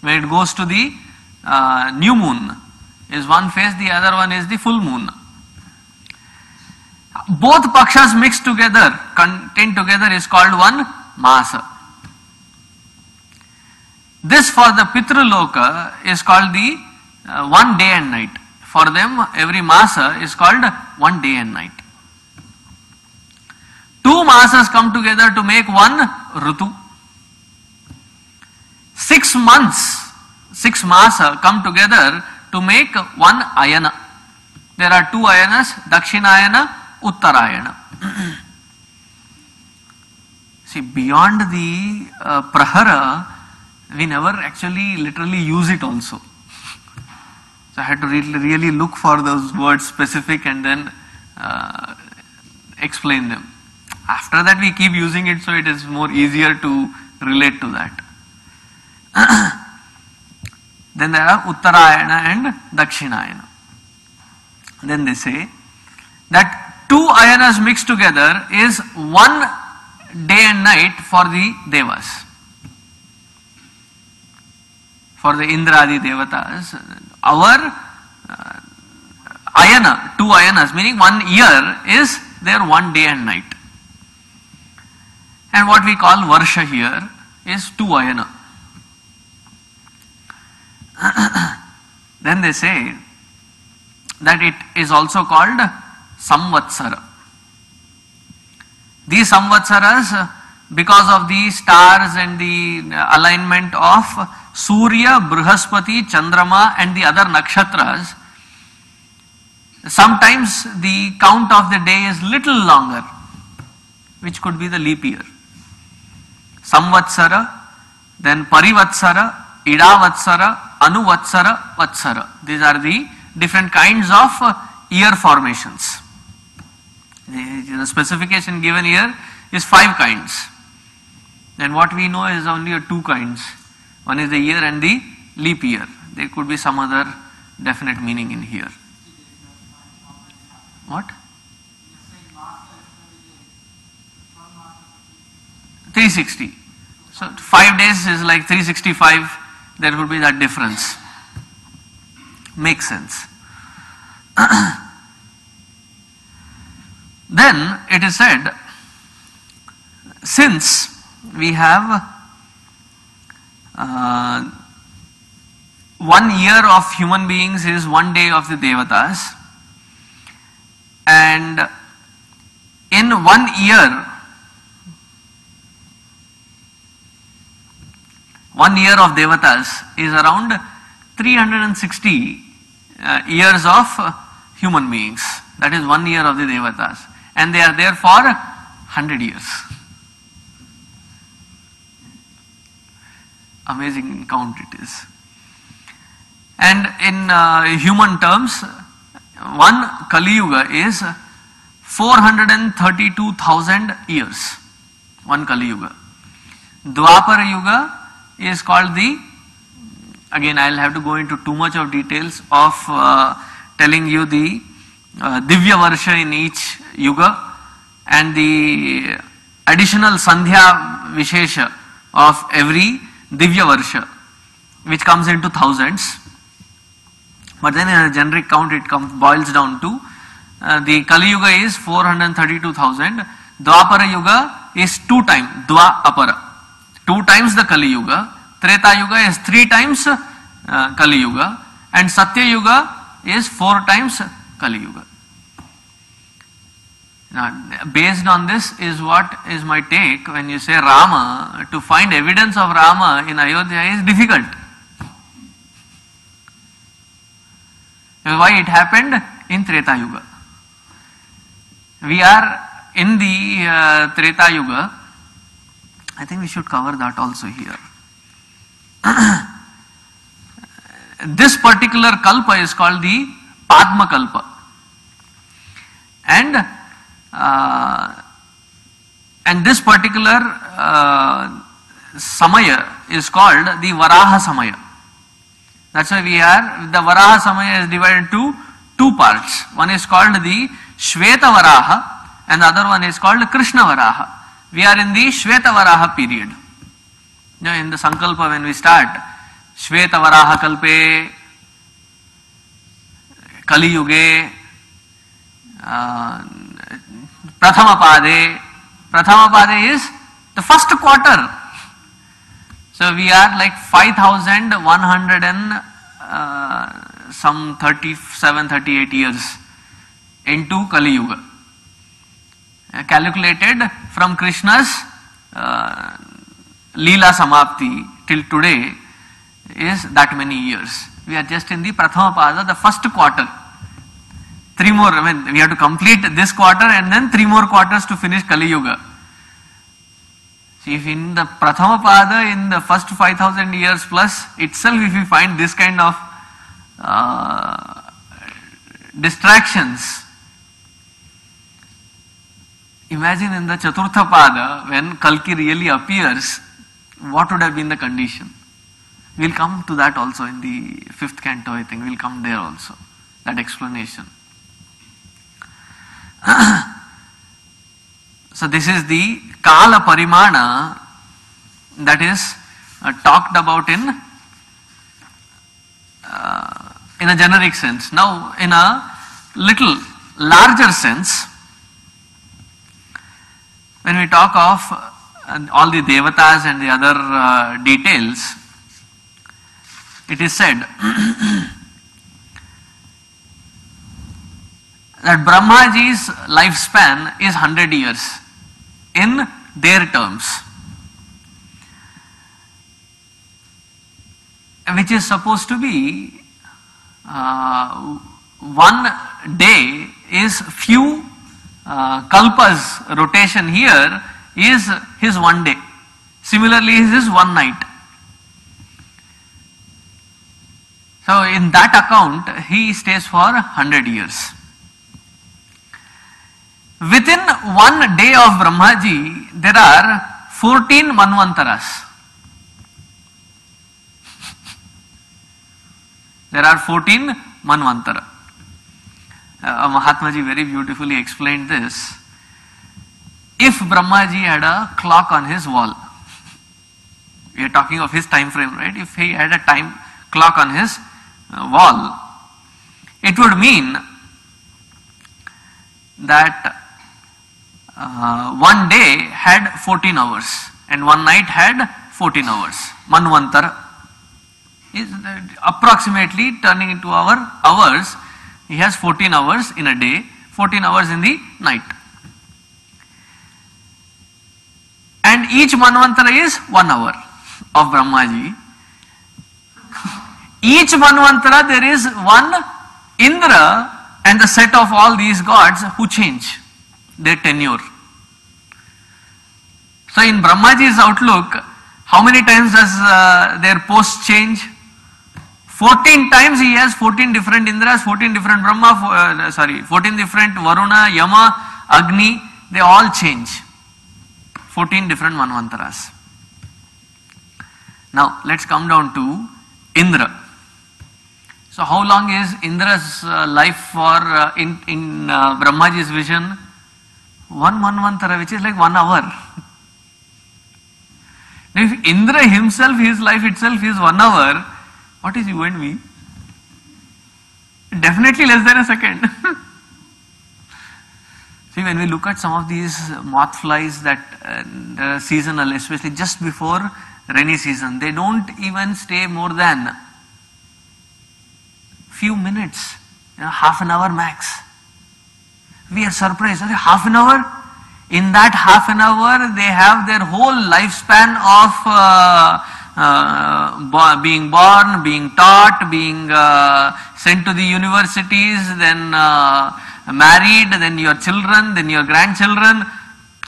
Speaker 2: When it goes to the new moon is one phase, the other one is the full moon. Both pakshas mixed together, contained together, is called 1 masa. This for the Pitraloka is called the 1 day and night. For them, every masa is called 1 day and night. 2 masas come together to make 1 Rutu. 6 months, 6 masa come together to make 1 ayana. There are 2 ayanas, Dakshinayana, Uttarayana. See, beyond the prahara, we never actually literally use it also. So I had to really look for those words specific and then explain them. After that we keep using it, so it is more easier to relate to that. Then there are Uttarayana and Dakshinayana. Then they say that 2 ayanas mixed together is 1 day and night for the Devas. For the Indradi Devatas, our ayana, 2 ayanas, meaning 1 year, is their 1 day and night. And what we call Varsha here is 2 ayana. Then they say that it is also called Samvatsara. These Samvatsaras, because of the stars and the alignment of Surya, Brihaspati, Chandrama and the other nakshatras, sometimes the count of the day is little longer, which could be the leap year. Samvatsara, then Parivatsara, Idavatsara, Anuvatsara, Vatsara. These are the different kinds of year formations. The specification given here is 5 kinds. Then what we know is only 2 kinds. One is the year and the leap year. There could be some other definite meaning in here. What? 360. So 5 days is like 365. There could be that difference. Makes sense. Then it is said, since we have 1 year of human beings is 1 day of the Devatas, and in 1 year, 1 year of Devatas is around 360 years of human beings. That is 1 year of the Devatas. And they are there for 100 years. Amazing count it is. And in human terms, one Kali Yuga is 432,000 years. One Kali Yuga. Dwapara Yuga is called the, again I will have to go into too much of details of telling you the Divya Varsha in each Yuga and the additional Sandhya Vishesha of every Divya Varsha, which comes into thousands. But then in a generic count it boils down to the Kali Yuga is 432,000. Dwapara Yuga is 2 times Dwa-apara, 2 times the Kali Yuga. Treta Yuga is 3 times Kali Yuga, and Satya Yuga is 4 times Kali Yuga. Now, based on this is what is my take when you say Rama. To find evidence of Rama in Ayodhya is difficult. Why? It happened in Treta Yuga. We are in the Treta Yuga. I think we should cover that also here. This particular kalpa is called the Padma Kalpa, and this particular Samaya is called the Varaha Samaya. That's why the Varaha Samaya is divided into 2 parts. One is called the Shveta Varaha and the other one is called Krishna Varaha. We are in the Shveta Varaha period. You know, in the Sankalpa when we start, Shveta Varaha Kalpe, Kali Yuge, Prathama Pade. Prathama Pade is the first quarter. So we are like 5,100 and some 37, 38 years into Kali Yuga. Calculated from Krishna's Leela Samapti till today is that many years. We are just in the Prathama Pada, the first quarter. 3 more, I mean, we have to complete this quarter and then 3 more quarters to finish Kali Yuga. See, if in the Prathama Pada, in the first 5,000 years plus itself, if we find this kind of distractions, imagine in the Chaturtha Pada, when Kalki really appears, what would have been the condition? We will come to that also in the 5th canto, I think. We will come there also, that explanation. So this is the Kala Parimana that is talked about in a generic sense. Now, in a little larger sense, when we talk of all the devatas and the other details, it is said that Brahmaji's lifespan is 100 years in their terms, which is supposed to be 1 day is few kalpas rotation here is his 1 day. Similarly, his 1 night. So in that account, he stays for 100 years. Within 1 day of Brahmaji, there are 14 Manvantaras. There are 14 Manvantara. Mahatmaji very beautifully explained this. If Brahmaji had a clock on his wall, we are talking of his time frame, right? If he had a time clock on his wall, it would mean that 1 day had 14 hours and 1 night had 14 hours. Manvantara is approximately turning into our hours. He has 14 hours in a day, 14 hours in the night. And each Manvantara is 1 hour of Brahmaji. Each Manvantara there is 1 Indra and the set of all these gods who change their tenure. So in Brahmaji's outlook, how many times does their posts change? 14 times he has 14 different Indras, 14 different 14 different Varuna, Yama, Agni, they all change. 14 different Manvantaras. Now let's come down to Indra. So how long is Indra's life for in Brahmaji's vision? One Manvantara, which is like 1 hour. If Indra himself, his life itself is 1 hour, what is you and me? Definitely less than a second. See, when we look at some of these moth flies that are seasonal, especially just before rainy season, they don't even stay more than few minutes, half an hour max. We are surprised, half an hour? In that half an hour, they have their whole lifespan of being born, being taught, being sent to the universities, then married, then your children, then your grandchildren,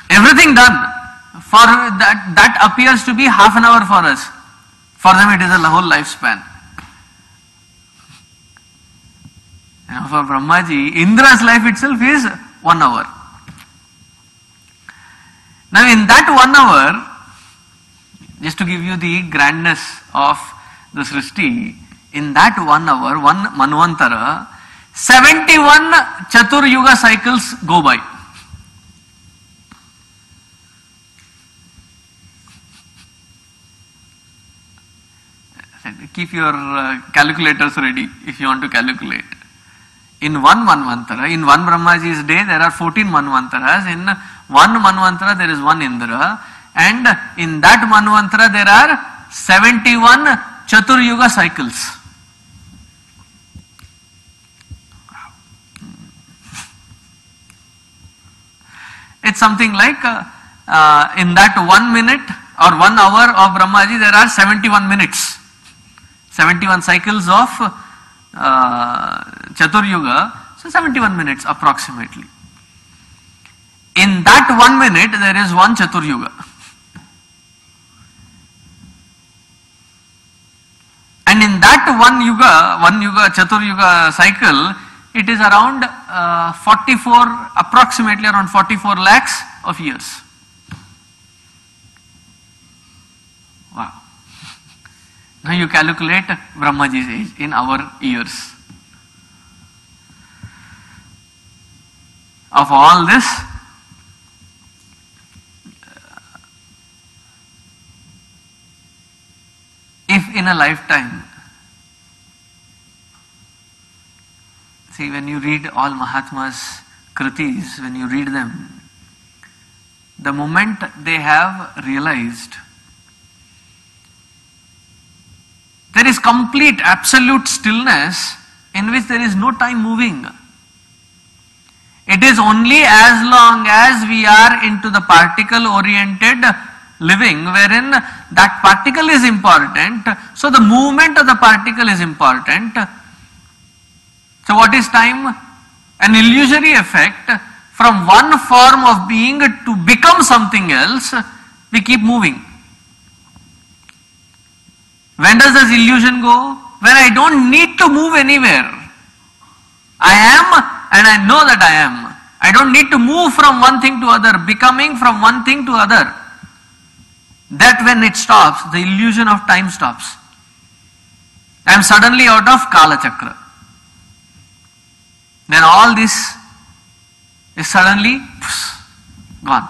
Speaker 2: everything done. For that appears to be half an hour for us. For them it is a whole lifespan. And for Brahmaji, Indra's life itself is 1 hour. Now in that 1 hour, just to give you the grandness of the Srishti, in that 1 hour, 1 Manvantara, 71 Chatur Yuga cycles go by. Keep your calculators ready if you want to calculate. In 1 Manvantara, in 1 Brahmaji's day, there are 14 Manvantaras. In 1 Manvantara, there is 1 Indra. And in that Manvantara, there are 71 Chatur Yuga cycles. It's something like in that 1 minute or 1 hour of Brahmaji, there are 71 minutes. 71 cycles of Chatur Yuga, so 71 minutes approximately. In that 1 minute, there is 1 Chatur Yuga. And in that 1 Yuga, Chatur Yuga cycle, it is around approximately around 44 lakhs of years. Wow. Now you calculate Brahmaji's age in our years. Of all this, if in a lifetime, see, when you read all Mahatmas' kritis, when you read them, the moment they have realized, there is complete, absolute stillness in which there is no time moving. It is only as long as we are into the particle-oriented living, wherein that particle is important, so the movement of the particle is important. So what is time? An illusory effect. From one form of being to become something else, we keep moving. When does this illusion go? When I don't need to move anywhere. I am and I know that I am. I don't need to move from one thing to other, becoming from one thing to other. That when it stops, the illusion of time stops. I am suddenly out of Kala Chakra. Then all this is suddenly gone.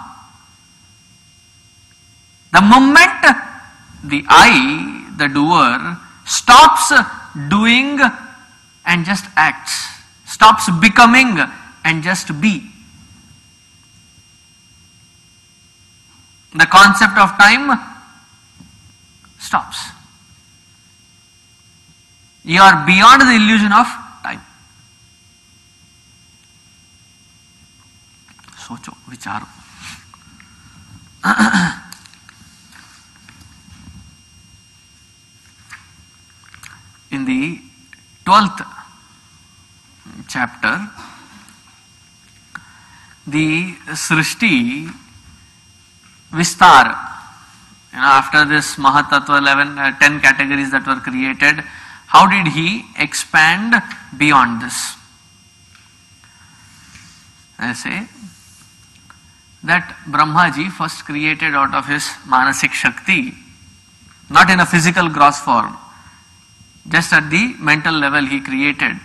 Speaker 2: The moment the I, the doer, stops doing and just acts, stops becoming and just be, the concept of time stops. You are beyond the illusion of time. Socho, vicharo. In the 12th chapter, the Srishti Vistar. After this Mahatattva 10 categories that were created, how did he expand beyond this? I say that Brahmaji first created out of his Manasik Shakti, not in a physical gross form, just at the mental level he created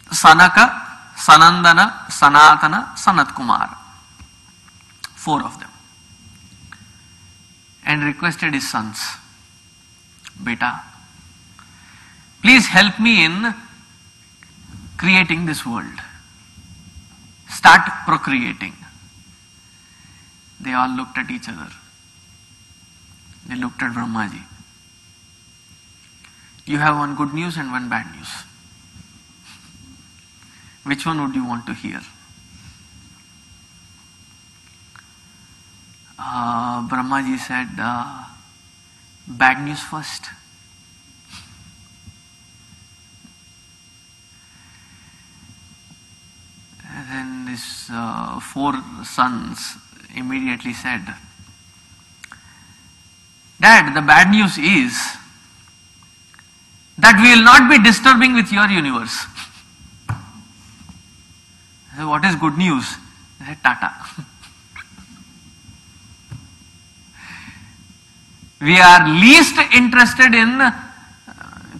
Speaker 2: Sanaka, Sanandana, Sanatana, Sanat Kumar, 4 of them, and requested his sons, Beta, please help me in creating this world. Start procreating. They all looked at each other. They looked at Brahmaji. You have one good news and one bad news. Which one would you want to hear? Brahmaji said, bad news first. And then his 4 sons immediately said, Dad, the bad news is that we will not be disturbing with your universe. I said, what is good news? I said, Tata. We are least interested in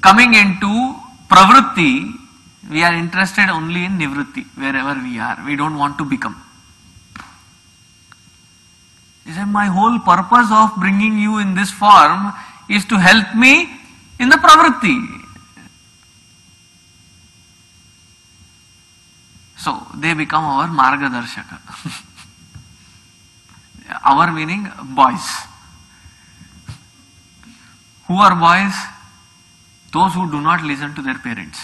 Speaker 2: coming into pravritti. We are interested only in nivritti, wherever we are. We don't want to become. He said, my whole purpose of bringing you in this form is to help me in the pravritti. So, they become our margadarshaka. Our meaning boys. Who are boys? Those who do not listen to their parents.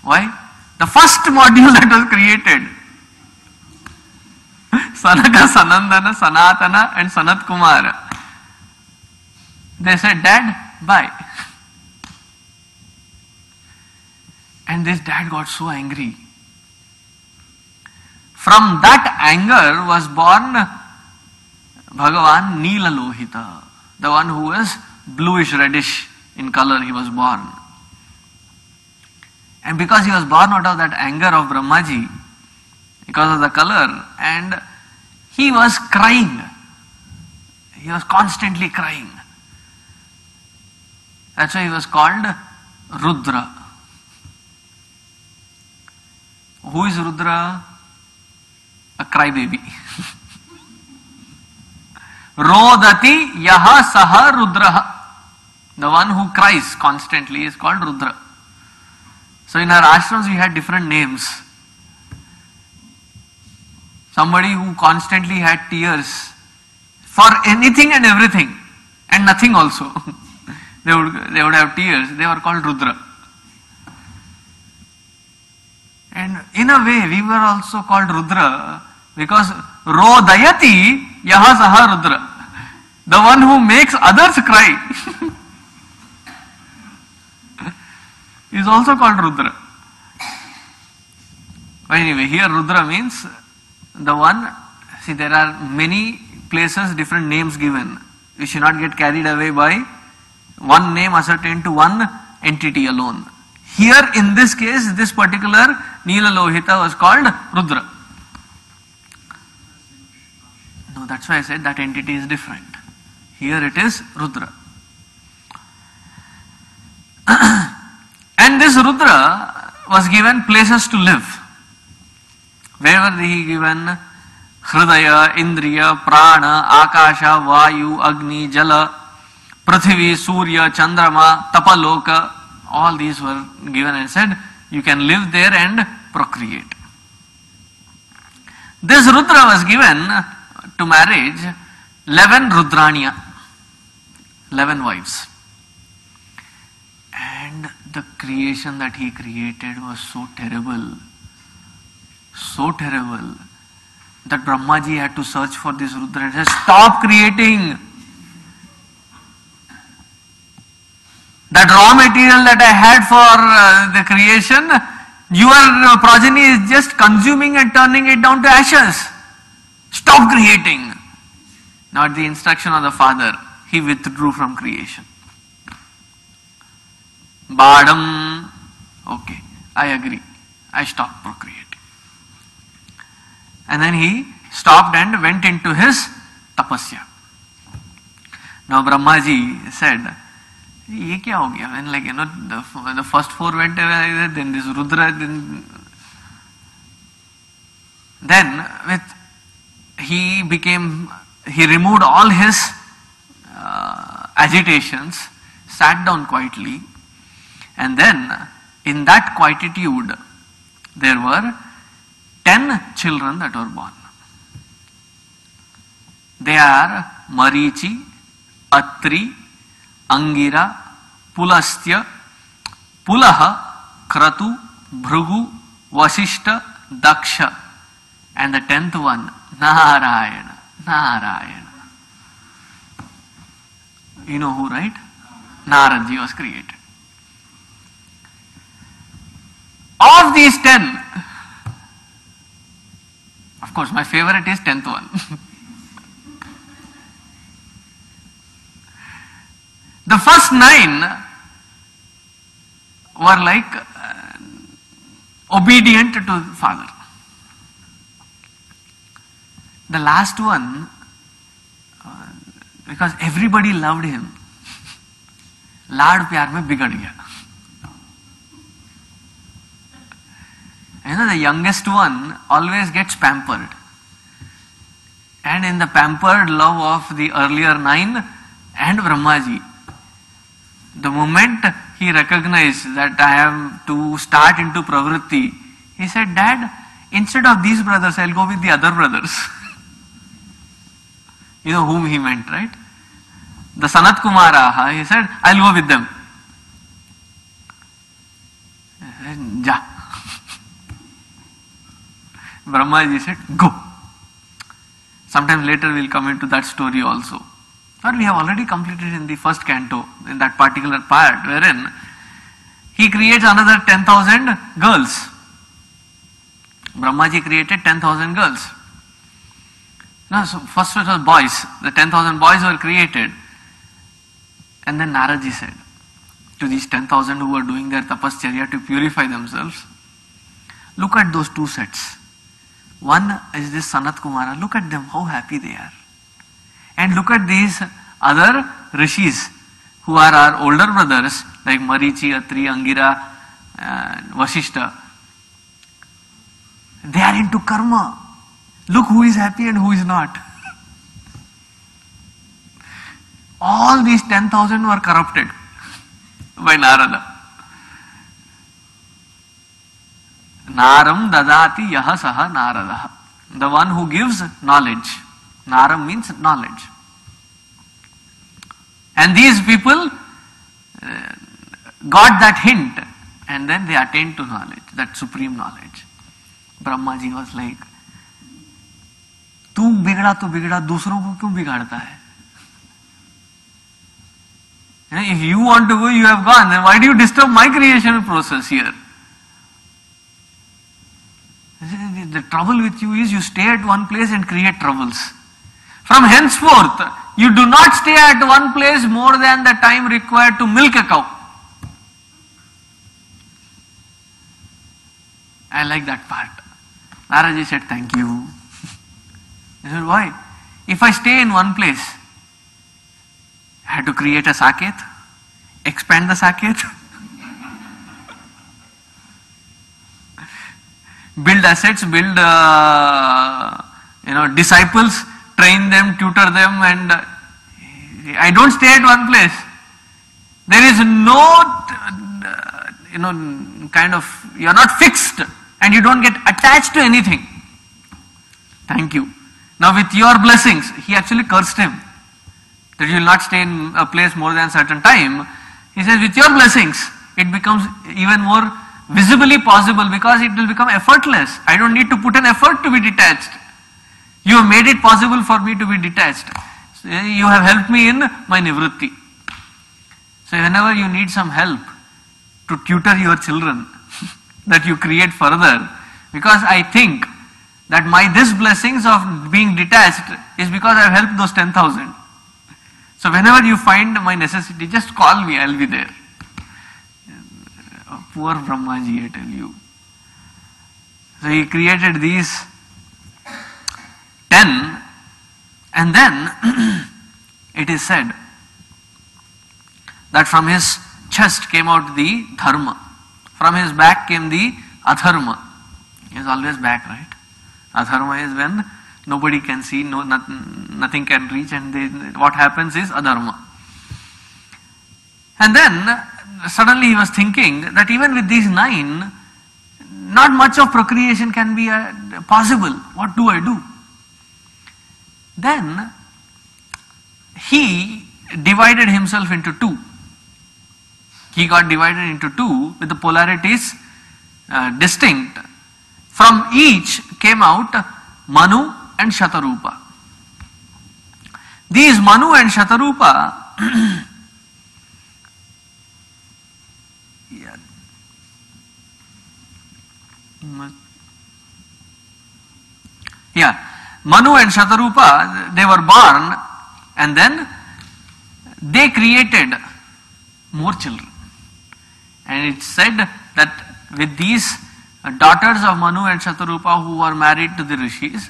Speaker 2: Why? The first module that was created, Sanaka, Sanandana, Sanatana and Sanat Kumar. They said, Dad, bye. And this dad got so angry. From that anger was born Bhagavan Neela Lohita, the one who was bluish reddish in color. He was born. And because he was born out of that anger of Brahmaji, because of the color, and he was crying. He was constantly crying. That's why he was called Rudra. Who is Rudra? A crybaby. Rodati yaha saha Rudraha. The one who cries constantly is called Rudra. So in our ashrams we had different names. Somebody who constantly had tears for anything and everything and nothing also. they would have tears. They were called Rudra. And in a way we were also called Rudra because Rodayati yaha saha Rudra. The one who makes others cry is also called Rudra. But anyway, here Rudra means the one. See, there are many places, different names given. You should not get carried away by one name ascertained to one entity alone. Here in this case, this particular Neela Lohita was called Rudra. No, that's why I said that entity is different. Here it is Rudra. And this Rudra was given places to live. Wherever he given Hridaya, Indriya, Prana, Akasha, Vayu, Agni, Jala, Prithvi, Surya, Chandrama, Tapaloka, all these were given and said, you can live there and procreate. This Rudra was given to marriage 11 Rudranya, 11 wives. And the creation that he created was so terrible, that Brahmaji had to search for this Rudra and say, stop creating. That raw material that I had for the creation, your progeny is just consuming and turning it down to ashes. Stop creating. Now at the instruction of the father, he withdrew from creation. Badam, okay, I agree. I stopped procreating. And then he stopped and went into his tapasya. Now Brahmaji said, ये क्या हो गया? When like, the first four went away, then this Rudra, then he removed all his agitations, sat down quietly, and then in that quietude there were 10 children that were born. They are Marichi, Atri, Angira, Pulastya, Pulaha, Kratu, Bhrugu, Vasishta, Daksha, and the 10th one, Narayana. Narayana. You know who, right? Naradji was created. Of these 10, of course my favorite is 10th one. The first 9 were like obedient to father. The last one, because everybody loved him, लाड प्यार में बिगड़ गया. The youngest one always gets pampered. And in the pampered love of the earlier 9 and Brahmaji, the moment he recognized that I am to start into pravritti, he said, Dad, instead of these brothers, I'll go with the other brothers. You know whom he meant, right? The Sanat Kumaraha, he said, I'll go with them. Ja. Brahmaji said, go. Sometime later we'll come into that story also. But we have already completed in the first canto, in that particular part, wherein he creates another 10,000 girls. Brahmaji created 10,000 girls. No, so first it was boys. The 10,000 boys were created. And then Naradji said to these 10,000 who were doing their tapascharya to purify themselves, look at those two sets. One is this Sanat Kumara. Look at them, how happy they are. And look at these other rishis who are our older brothers like Marichi, Atri, Angira, Vasishta. They are into karma. Look who is happy and who is not. All these 10,000 were corrupted by Narada. Naram dadati yaha saha Narada. The one who gives knowledge. Naram means knowledge. And these people got that hint and then they attained to knowledge, that supreme knowledge. Brahmaji was like, तू बिगड़ा तो बिगड़ा, दूसरों को क्यों बिगाड़ता है? If you want to go, you have gone. Then why do you disturb my creation process here? The trouble with you is you stay at one place and create troubles. From henceforth, you do not stay at one place more than the time required to milk a cow. I like that part. Naraji said, thank you. He said, why? If I stay in one place, I had to create a saket, expand the saket, build assets, build disciples, train them, tutor them, and I don't stay at one place. There is no, you are not fixed and you don't get attached to anything. Thank you. Now with your blessings, he actually cursed him that you will not stay in a place more than a certain time. He says with your blessings, it becomes even more visibly possible because it will become effortless. I don't need to put an effort to be detached. You have made it possible for me to be detached. So you have helped me in my nivritti. So whenever you need some help to tutor your children, that you create further, because I think that this blessings of being detached is because I have helped those 10,000. So whenever you find my necessity, just call me, I will be there. Poor Brahmaji, I tell you. So he created these 10, and then it is said that from his chest came out the dharma, from his back came the adharma. He is always back, right? Adharma is when nobody can see, nothing can reach, and what happens is adharma. And then suddenly he was thinking that even with these 9, not much of procreation can be possible. What do I do? Then he divided himself into 2. He got divided into 2 with the polarities distinct. From each came out Manu and Shatarupa. These Manu and Shatarupa Manu and Shatarupa, they were born, and then they created more children. And it said that with these daughters of Manu and Shatarupa who were married to the rishis,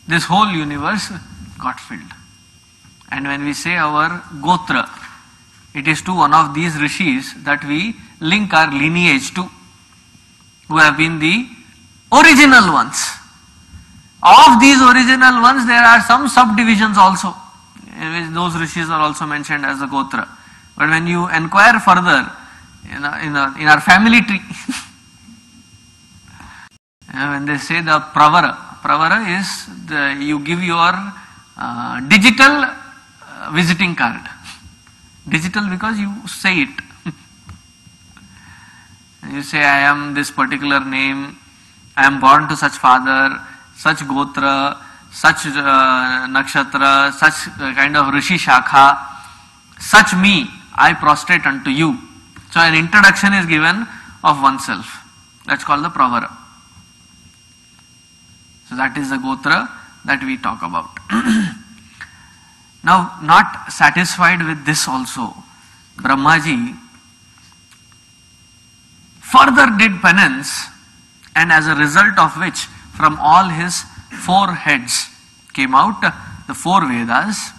Speaker 2: this whole universe got filled. And when we say our Gotra, it is to one of these rishis that we link our lineage to, who have been the original ones. Of these original ones, there are some subdivisions also, in which those rishis are also mentioned as the Gotra. But when you inquire further in our family tree, when they say the Pravara is you give your digital visiting card. Digital because you say it. You say, I am this particular name, I am born to such father, such Gotra, such Nakshatra, such kind of Rishi Shakha, such me, I prostrate unto you. So an introduction is given of oneself. That's called the Pravara. So that is the Gotra that we talk about. Now, not satisfied with this also, Brahmaji further did penance, and as a result of which, from all his 4 heads came out the 4 Vedas,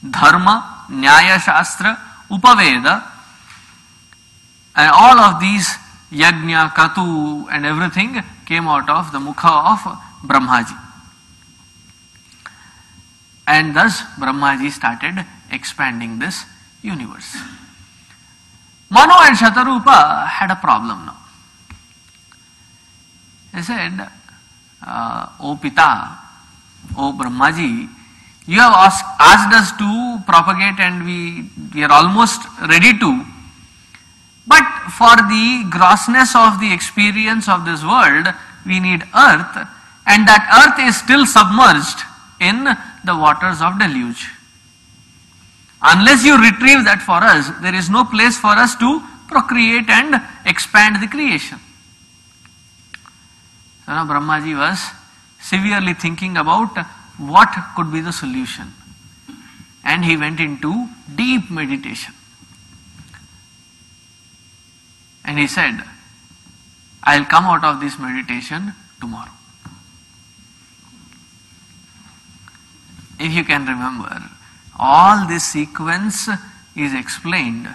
Speaker 2: Dharma, Nyaya Shastra, Upaveda, and all of these Yajna, Kratu and everything came out of the Mukha of Brahmaji. And thus Brahmaji started expanding this universe. Manu and Shatarupa had a problem now. They said, O Pita, O Brahmaji, you have asked us to propagate and we are almost ready to. But for the grossness of the experience of this world, we need earth, and that earth is still submerged in the waters of deluge. Unless you retrieve that for us, there is no place for us to procreate and expand the creation. So now Brahmaji was severely thinking about what could be the solution. And he went into deep meditation. And he said, I will come out of this meditation tomorrow. If you can remember, all this sequence is explained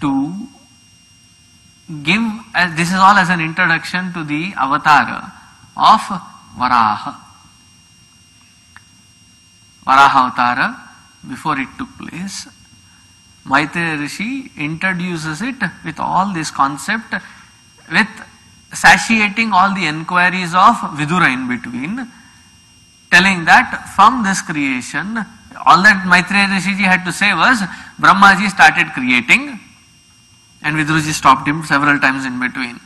Speaker 2: to give, this is all as an introduction to the avatar of Varaha. Varaha Avatara, before it took place, Maitreya Rishi introduces it with all this concept, with satiating all the enquiries of Vidura in between, telling that from this creation, all that Maitreya Rishi had to say was, Brahmaji started creating, and Viduraji stopped him several times in between.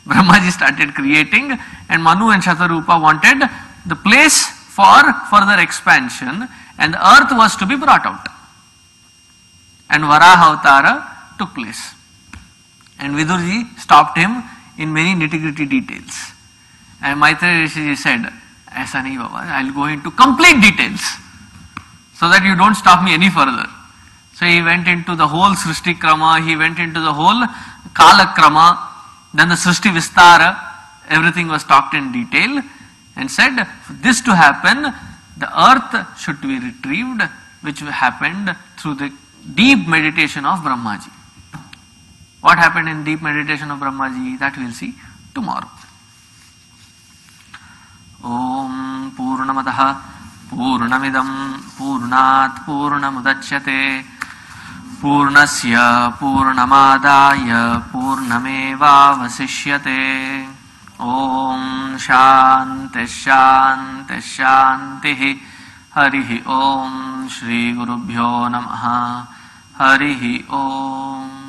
Speaker 2: Brahmaji started creating, and Manu and Shatarupa wanted the place for further expansion, and the earth was to be brought out. And Varaha Avatara took place. And Vidurji stopped him in many nitty-gritty details. And Maitreya Rishi said, "Aisa nahi Baba, I'll go into complete details so that you don't stop me any further." So he went into the whole Srishti Krama, he went into the whole Kala Krama, then the Srishti Vistara, everything was talked in detail, and said, for this to happen, the earth should be retrieved, which happened through the deep meditation of Brahmaji. What happened in deep meditation of Brahmaji? That we'll see tomorrow. Om Purnamadaha Purnamidam Purnat Purnamudachyate Purnasya Purnamadaya Purnameva Vasishyate. Om Shanti Shanti Shanti. Harihi Om. Shri Gurubhyo Namaha. Harihi Om.